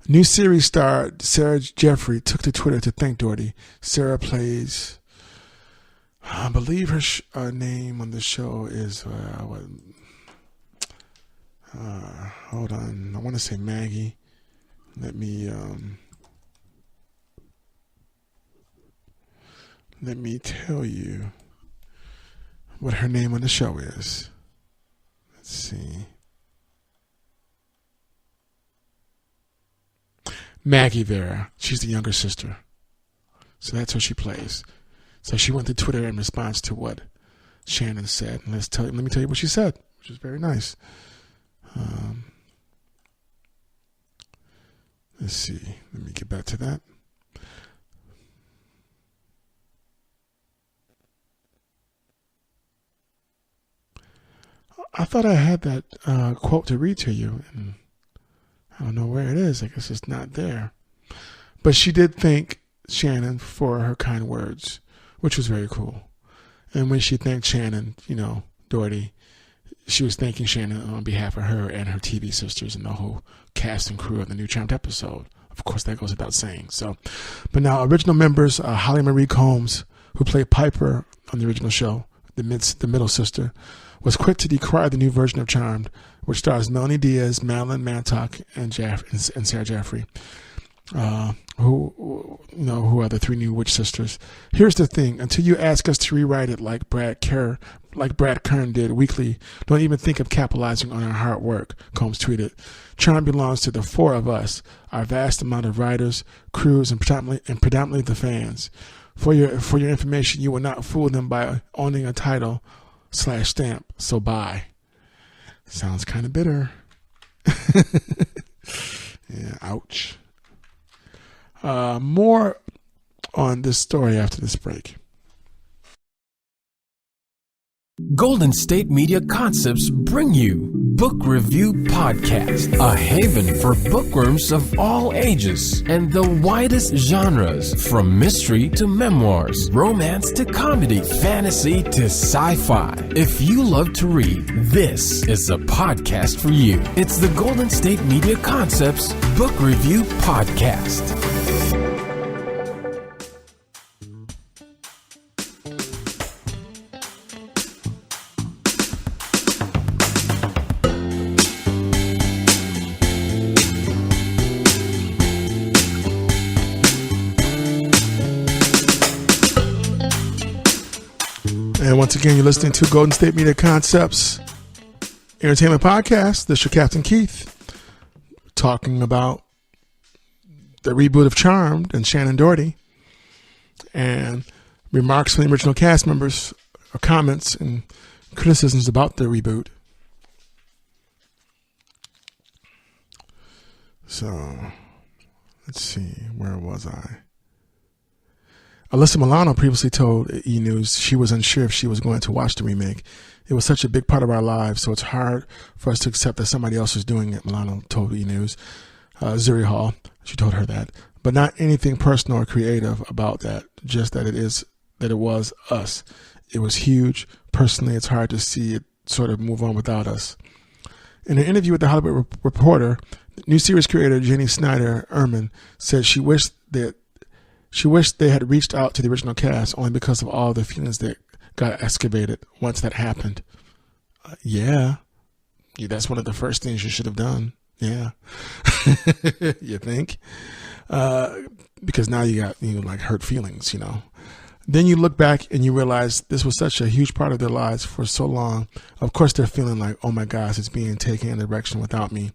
New series star Sarah Jeffrey took to Twitter to thank Doherty. Sarah plays, I believe her name on the show is, hold on, I want to say Maggie. Let me tell you what her name on the show is. Let's see. Maggie Vera. She's the younger sister. So that's what she plays. So she went to Twitter in response to what Shannon said. And let me tell you what she said, which is very nice. Let's see. Let me get back to that. I thought I had that quote to read to you, and I don't know where it is. I guess it's not there. But she did thank Shannon for her kind words, which was very cool. And when she thanked Shannon, Doherty, she was thanking Shannon on behalf of her and her TV sisters and the whole cast and crew of the new Charmed episode. Of course, that goes without saying. So, but now original members, Holly Marie Combs, who played Piper on the original show, the middle sister, was quick to decry the new version of Charmed, which stars Melanie Diaz, Madeline Mantock, and Sarah Jeffrey, who are the three new witch sisters. Here's the thing: until you ask us to rewrite it like Brad Kern did weekly, don't even think of capitalizing on our hard work. Combs tweeted. Charmed belongs to the four of us, our vast amount of writers, crews, and predominantly the fans. For your information, you will not fool them by owning a title/stamp. So bye. Sounds kind of bitter. Yeah, ouch. More on this story after this break. Golden State Media Concepts bring you Book Review Podcast, a haven for bookworms of all ages and the widest genres, from mystery to memoirs, romance to comedy, fantasy to sci-fi. If you love to read, this is a podcast for you. It's the Golden State Media Concepts Book Review Podcast. And once again, you're listening to Golden State Media Concepts Entertainment Podcast. This is your Captain Keith, talking about the reboot of Charmed and Shannon Doherty, and remarks from the original cast members, or comments and criticisms about the reboot. So, let's see, where was I? Alyssa Milano previously told E! News she was unsure if she was going to watch the remake. It was such a big part of our lives, so it's hard for us to accept that somebody else is doing it, Milano told E! News. Zuri Hall, she told her that. But not anything personal or creative about that, just that it was us. It was huge. Personally, it's hard to see it sort of move on without us. In an interview with The Hollywood Reporter, new series creator Jenny Snyder Ehrman said she wished they had reached out to the original cast only because of all the feelings that got excavated once that happened. Yeah, that's one of the first things you should have done. Yeah. You think? Because now you got, like hurt feelings, Then you look back and you realize this was such a huge part of their lives for so long. Of course, they're feeling like, oh my gosh, it's being taken in a direction without me.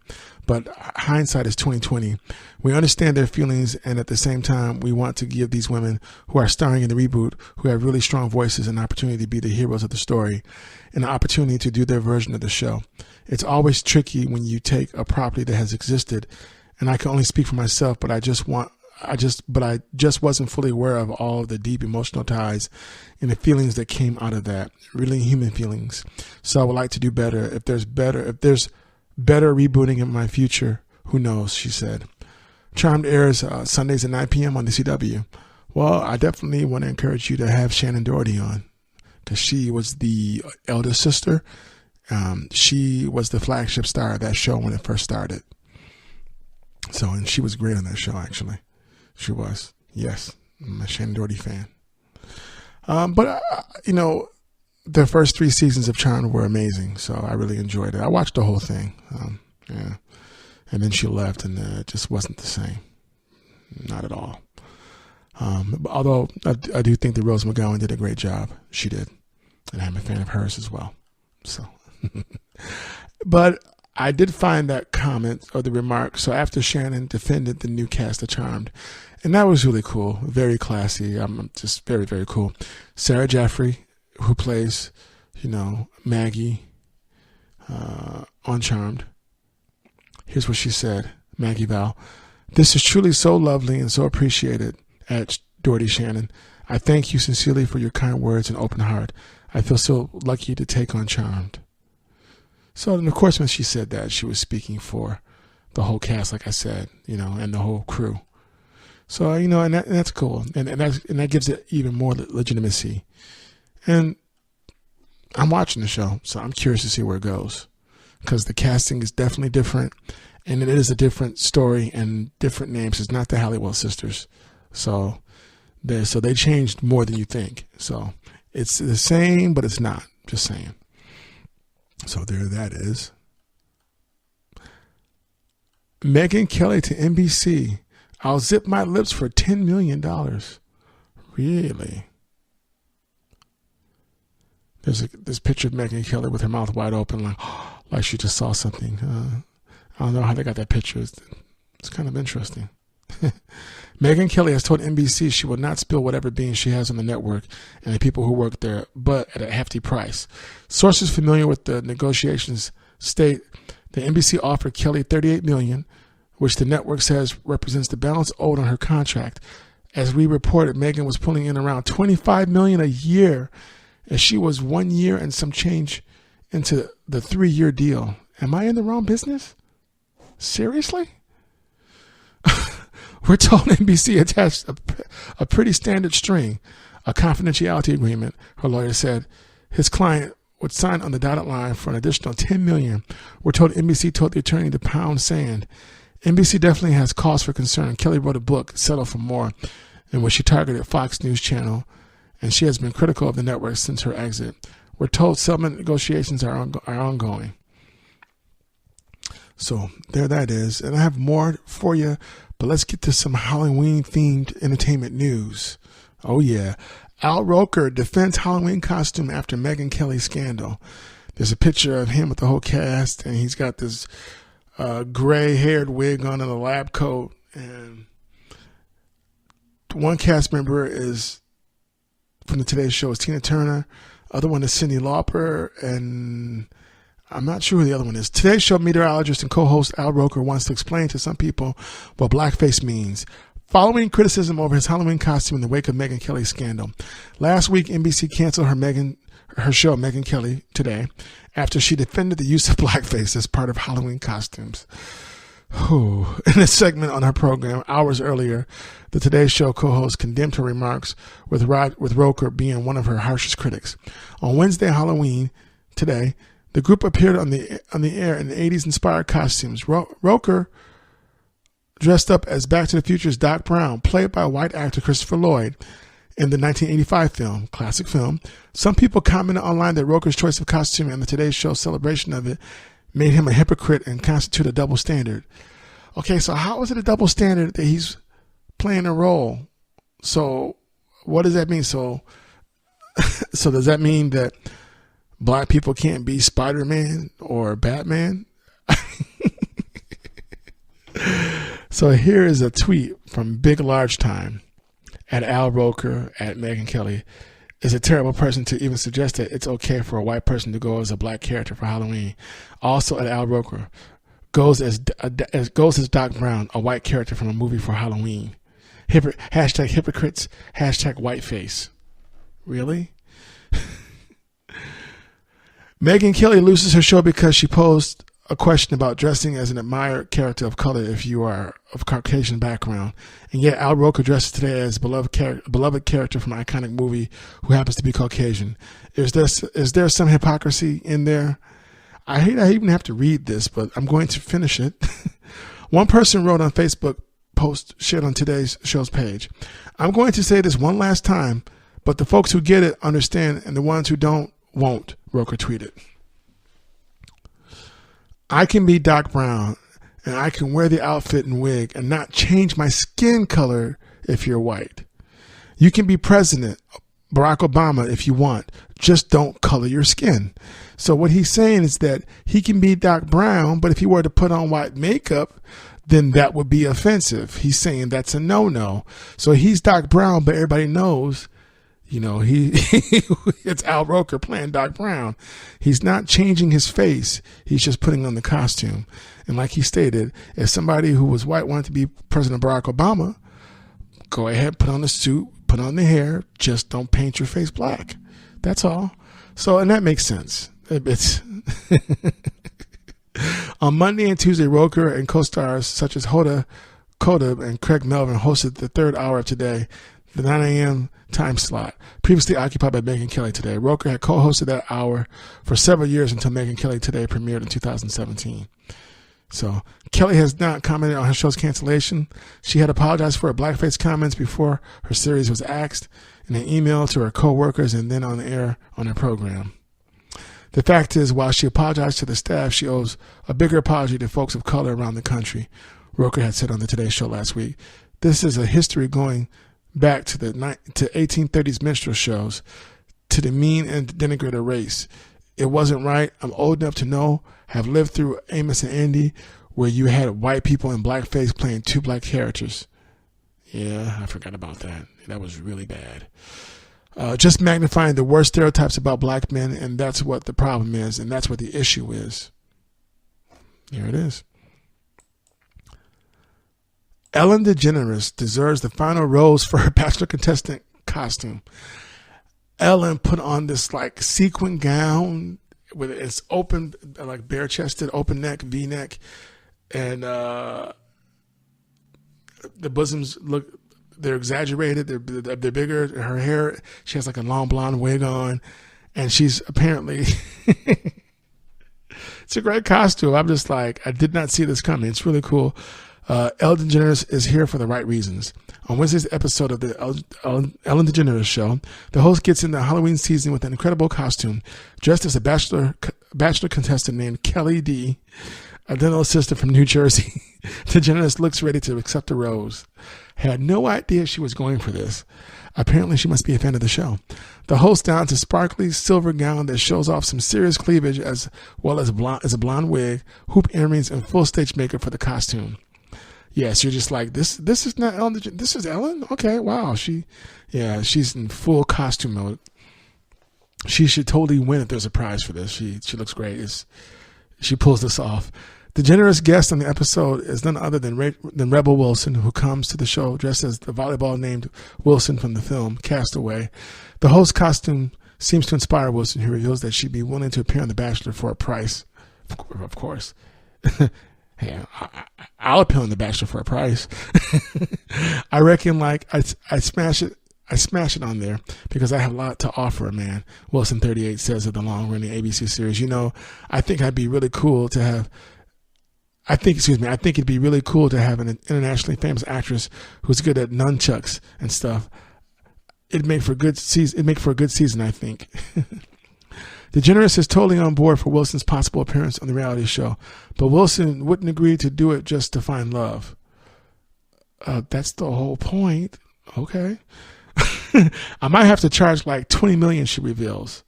But hindsight is 20/20. We understand their feelings, and at the same time, we want to give these women who are starring in the reboot, who have really strong voices, an opportunity to be the heroes of the story, and an opportunity to do their version of the show. It's always tricky when you take a property that has existed, and I can only speak for myself, but I I just wasn't fully aware of all of the deep emotional ties and the feelings that came out of that, really human feelings. So I would like to do better. If there's better rebooting in my future, who knows, she said. Charmed airs Sundays at 9 p.m. on the CW. Well, I definitely want to encourage you to have Shannon Doherty on, because she was the eldest sister. She was the flagship star of that show when it first started. So, and she was great on that show, actually. She was. Yes, I'm a Shannon Doherty fan. But the first 3 seasons of Charmed were amazing, so I really enjoyed it. I watched the whole thing. Yeah. And then she left, and it just wasn't the same. Not at all. Although I do think that Rose McGowan did a great job. She did. And I'm a fan of hers as well. So, but I did find that comment or the remark. So after Shannon defended the new cast of Charmed, and that was really cool, very classy. Just very, very cool. Sarah Jeffrey, who plays, Maggie on Charmed. Here's what she said, Maggie Val. This is truly so lovely and so appreciated at Doherty Shannon. I thank you sincerely for your kind words and open heart. I feel so lucky to take on Charmed. So, and of course, when she said that, she was speaking for the whole cast, like I said, and the whole crew. So, and that's cool. And that gives it even more legitimacy. And I'm watching the show, so I'm curious to see where it goes, because the casting is definitely different, and it is a different story and different names. It's not the Halliwell sisters. So they changed more than you think. So it's the same, but it's not. Just saying. So there that is. Megyn Kelly to NBC. I'll zip my lips for $10 million. Really? There's this picture of Megyn Kelly with her mouth wide open, like she just saw something. I don't know how they got that picture. It's kind of interesting. Megyn Kelly has told NBC she will not spill whatever beans she has on the network and the people who work there, but at a hefty price. Sources familiar with the negotiations state that NBC offered Kelly $38 million, which the network says represents the balance owed on her contract. As we reported, Megyn was pulling in around $25 million a year, as she was 1 year and some change into the 3-year deal. Am I in the wrong business? Seriously? We're told NBC attached a pretty standard string, a confidentiality agreement, her lawyer said. His client would sign on the dotted line for an additional $10 million. We're told NBC told the attorney to pound sand. NBC definitely has cause for concern. Kelly wrote a book, Settle for More, in which she targeted Fox News Channel, and she has been critical of the network since her exit. We're told settlement negotiations are ongoing. So there that is. And I have more for you, but let's get to some Halloween-themed entertainment news. Oh, yeah. Al Roker defends Halloween costume after Megyn Kelly scandal. There's a picture of him with the whole cast, and he's got this gray-haired wig on and a lab coat. And one cast member is from the Today Show is Tina Turner. Other one is Cyndi Lauper, and I'm not sure who the other one is. Today's Show meteorologist and co-host Al Roker wants to explain to some people what blackface means, following criticism over his Halloween costume in the wake of Megyn Kelly's scandal. Last week, NBC canceled her show, Megyn Kelly Today, after she defended the use of blackface as part of Halloween costumes. In a segment on her program hours earlier, the Today Show co-host condemned her remarks, with Roker being one of her harshest critics. On Wednesday, Halloween Today, the group appeared on the air in 80s-inspired costumes. Roker dressed up as Back to the Future's Doc Brown, played by white actor Christopher Lloyd in the 1985 film, classic film. Some people commented online that Roker's choice of costume and the Today Show celebration of it made him a hypocrite and constitute a double standard. Okay, so how is it a double standard that he's playing a role? So what does that mean? So does that mean that black people can't be Spider-Man or Batman? So here is a tweet from Big Large Time at Al Roker at Megyn Kelly. Is a terrible person to even suggest that it's okay for a white person to go as a black character for Halloween. Also at Al Roker goes as Doc Brown, a white character from a movie for Halloween. Hashtag hypocrites. Hashtag whiteface. Really? Megyn Kelly loses her show because she posed a question about dressing as an admired character of color if you are of Caucasian background. And yet Al Roker dresses today as a beloved character from an iconic movie who happens to be Caucasian. Is there some hypocrisy in there? I hate I even have to read this, but I'm going to finish it. One person wrote on Facebook post shared on today's show's page, "I'm going to say this one last time, but the folks who get it understand and the ones who don't won't," Roker tweeted. "I can be Doc Brown and I can wear the outfit and wig and not change my skin color if you're white. You can be President Barack Obama if you want, just don't color your skin." So what he's saying is that he can be Doc Brown, but if he were to put on white makeup, then that would be offensive. He's saying that's a no-no. So he's Doc Brown, but everybody knows, it's Al Roker playing Doc Brown. He's not changing his face. He's just putting on the costume. And like he stated, if somebody who was white wanted to be President Barack Obama, go ahead, put on the suit, put on the hair, just don't paint your face black. That's all. So, and that makes sense. It's on Monday and Tuesday, Roker and co-stars such as Hoda Kotb and Craig Melvin hosted the third hour of Today, the 9 a.m. time slot, previously occupied by Megyn Kelly Today. Roker had co-hosted that hour for several years until Megyn Kelly Today premiered in 2017. So Kelly has not commented on her show's cancellation. She had apologized for her blackface comments before her series was axed in an email to her co-workers and then on the air on her program. The fact is, while she apologized to the staff, she owes a bigger apology to folks of color around the country, Roker had said on the Today Show last week. This is a history going back to the 1830s minstrel shows, to the mean and denigrated race. It wasn't right. I'm old enough to know, have lived through Amos and Andy, where you had white people in blackface playing two black characters. Yeah, I forgot about that. That was really bad. Just magnifying the worst stereotypes about black men, and that's what the problem is, and that's what the issue is. Here it is. Ellen DeGeneres deserves the final rose for her Bachelor contestant costume. Ellen put on this like sequin gown with its open, like bare-chested, open neck, V-neck, and the bosoms look, they're exaggerated, they're bigger. Her hair, she has like a long blonde wig on, and she's apparently it's a great costume. I'm just like, I did not see this coming. It's really cool. Ellen DeGeneres is here for the right reasons. On Wednesday's episode of the Ellen DeGeneres Show, the host gets in the Halloween season with an incredible costume, dressed as a bachelor contestant named Kelly D, a dental assistant from New Jersey. DeGeneres looks ready to accept a rose. Had no idea she was going for this. Apparently, she must be a fan of the show. The host dons a sparkly silver gown that shows off some serious cleavage, as well as a blonde wig, hoop earrings, and full stage makeup for the costume. Yes, you're just like, this is not Ellen. This is Ellen? Okay, wow. She's in full costume mode. She should totally win if there's a prize for this. She looks great. She pulls this off. The generous guest on the episode is none other than Rebel Wilson, who comes to the show dressed as the volleyball named Wilson from the film Castaway. The host's costume seems to inspire Wilson, who reveals that she'd be willing to appear on The Bachelor for a price. Of course. Hey, I'll appear on The Bachelor for a price. I reckon, like, I smash it on there because I have a lot to offer a man, Wilson 38 says of the long-running ABC series. I think it'd be really cool to have an internationally famous actress who's good at nunchucks and stuff. It'd make for a good season, I think. DeGeneres is totally on board for Wilson's possible appearance on the reality show, but Wilson wouldn't agree to do it just to find love. That's the whole point. Okay. I might have to charge like $20 million, she reveals.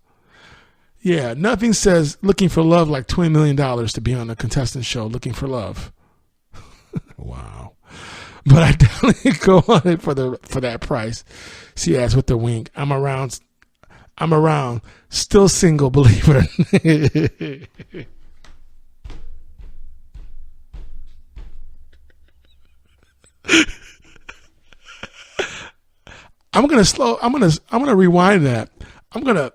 Yeah, nothing says looking for love like $20 million to be on a contestant show looking for love. Wow. But I definitely go on it for that price. She adds with the wink, I'm around, still single, believe it. gonna rewind that. I'm gonna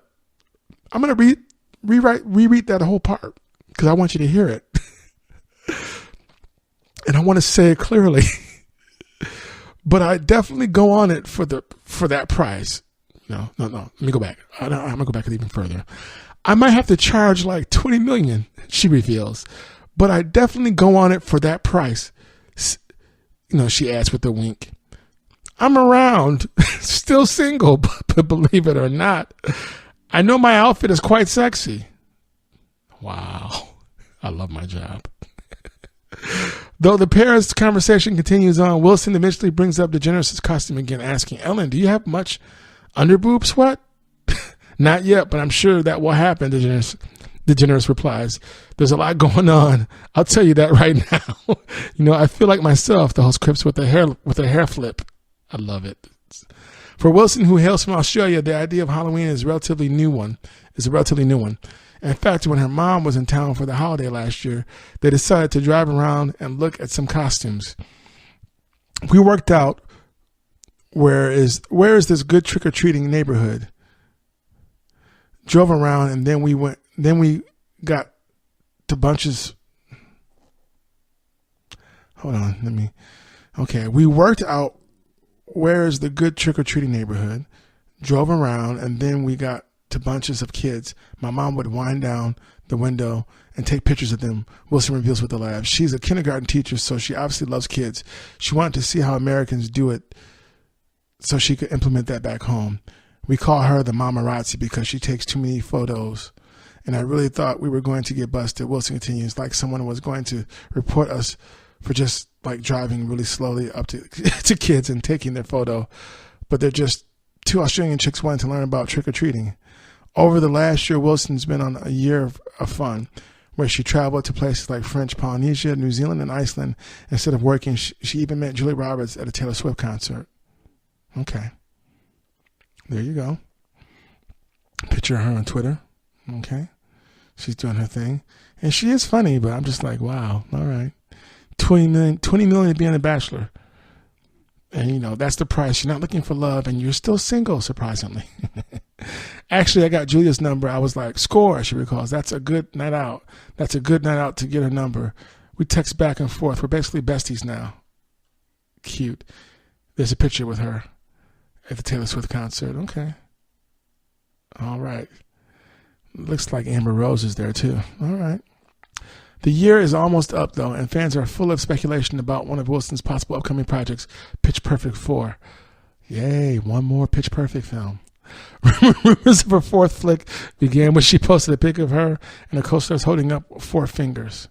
reread that whole part because I want you to hear it. And I want to say it clearly. But I definitely go on it for that price. No. Let me go back. I'm gonna go back even further. I might have to charge like $20 million, she reveals, but I definitely go on it for that price. She adds with a wink. I'm around, still single, but believe it or not, I know my outfit is quite sexy. Wow, I love my job. Though the pair's conversation continues on, Wilson eventually brings up DeGeneres' costume again, asking, Ellen, do you have much underboob sweat? Not yet, but I'm sure that will happen, DeGeneres replies. There's a lot going on. I'll tell you that right now. I feel like myself, the host quips with a hair flip. I love it. For Wilson, who hails from Australia, the idea of Halloween is a relatively new one. In fact, when her mom was in town for the holiday last year, they decided to drive around and look at some costumes. We worked out where is this good trick-or-treating neighborhood. Drove around and then we got to bunches. Hold on, we worked out where is the good trick-or-treating neighborhood, drove around, and then we got to bunches of kids. My mom would wind down the window and take pictures of them, Wilson reveals with a laugh. She's a kindergarten teacher, so she obviously loves kids. She wanted to see how Americans do it so she could implement that back home. We call her the mamarazzi because she takes too many photos. And I really thought we were going to get busted. Wilson continues, like someone was going to report us for just like driving really slowly up to kids and taking their photo. But they're just two Australian chicks wanting to learn about trick-or-treating. Over the last year, Wilson's been on a year of fun where she traveled to places like French Polynesia, New Zealand, and Iceland. Instead of working, she even met Julia Roberts at a Taylor Swift concert. Okay. There you go. Picture of her on Twitter. Okay. She's doing her thing. And she is funny, but I'm just like, wow, all right. 20 million to be on The Bachelor. And, that's the price. You're not looking for love, and you're still single, surprisingly. Actually, I got Julia's number. I was like, score, she recalls. That's a good night out. That's a good night out to get her number. We text back and forth. We're basically besties now. Cute. There's a picture with her at the Taylor Swift concert. Okay. All right. Looks like Amber Rose is there too. All right. The year is almost up though, and fans are full of speculation about one of Wilson's possible upcoming projects, Pitch Perfect 4. Yay, one more Pitch Perfect film. Rumors of her fourth flick began when she posted a pic of her and her co-stars holding up 4 fingers.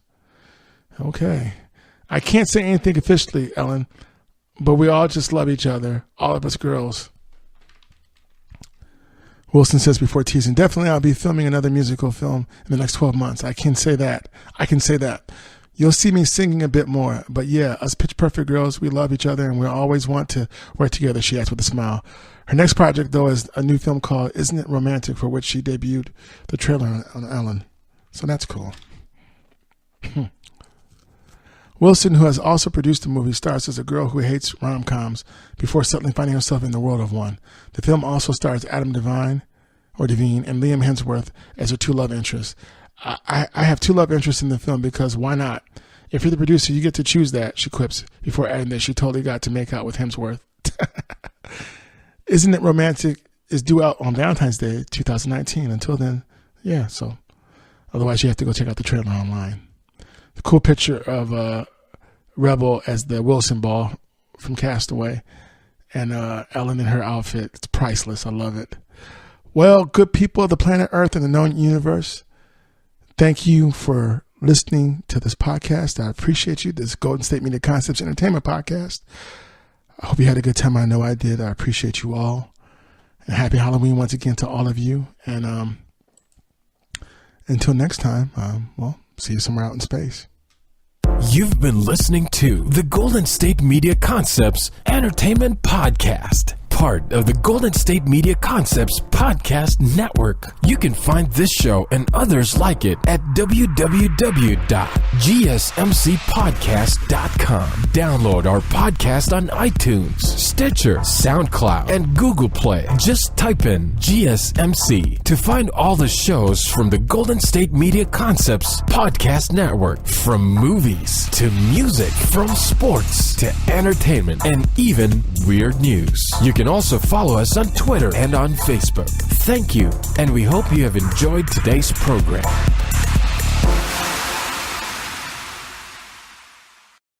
Okay. I can't say anything officially, Ellen, but we all just love each other, all of us girls. Wilson says before teasing, definitely I'll be filming another musical film in the next 12 months. I can say that. You'll see me singing a bit more. But yeah, us Pitch Perfect girls, we love each other and we always want to work together, she adds with a smile. Her next project, though, is a new film called Isn't It Romantic, for which she debuted the trailer on Ellen. So that's cool. Wilson, who has also produced the movie, stars as a girl who hates rom-coms before suddenly finding herself in the world of one. The film also stars Adam Devine and Liam Hemsworth as her 2 love interests. I have 2 love interests in the film because why not? If you're the producer, you get to choose that, she quips, before adding that she totally got to make out with Hemsworth. Isn't It Romantic is due out on Valentine's Day 2019. Until then, yeah, so otherwise you have to go check out the trailer online. The cool picture of Rebel as the Wilson ball from Castaway and Ellen in her outfit. It's priceless. I love it. Well, good people of the planet Earth and the known universe, thank you for listening to this podcast. I appreciate you. This Golden State Media Concepts Entertainment Podcast. I hope you had a good time. I know I did. I appreciate you all. And happy Halloween once again to all of you. And until next time, see you somewhere out in space. You've been listening to the Golden State Media Concepts Entertainment Podcast, part of the Golden State Media Concepts Podcast Network. You can find this show and others like it at www.GSMC.com. GSMCpodcast.com. Download our podcast on iTunes, Stitcher, SoundCloud, and Google Play. Just type in GSMC to find all the shows from the Golden State Media Concepts Podcast Network. From movies to music, from sports to entertainment, and even weird news. You can also follow us on Twitter and on Facebook. Thank you, and we hope you have enjoyed today's program.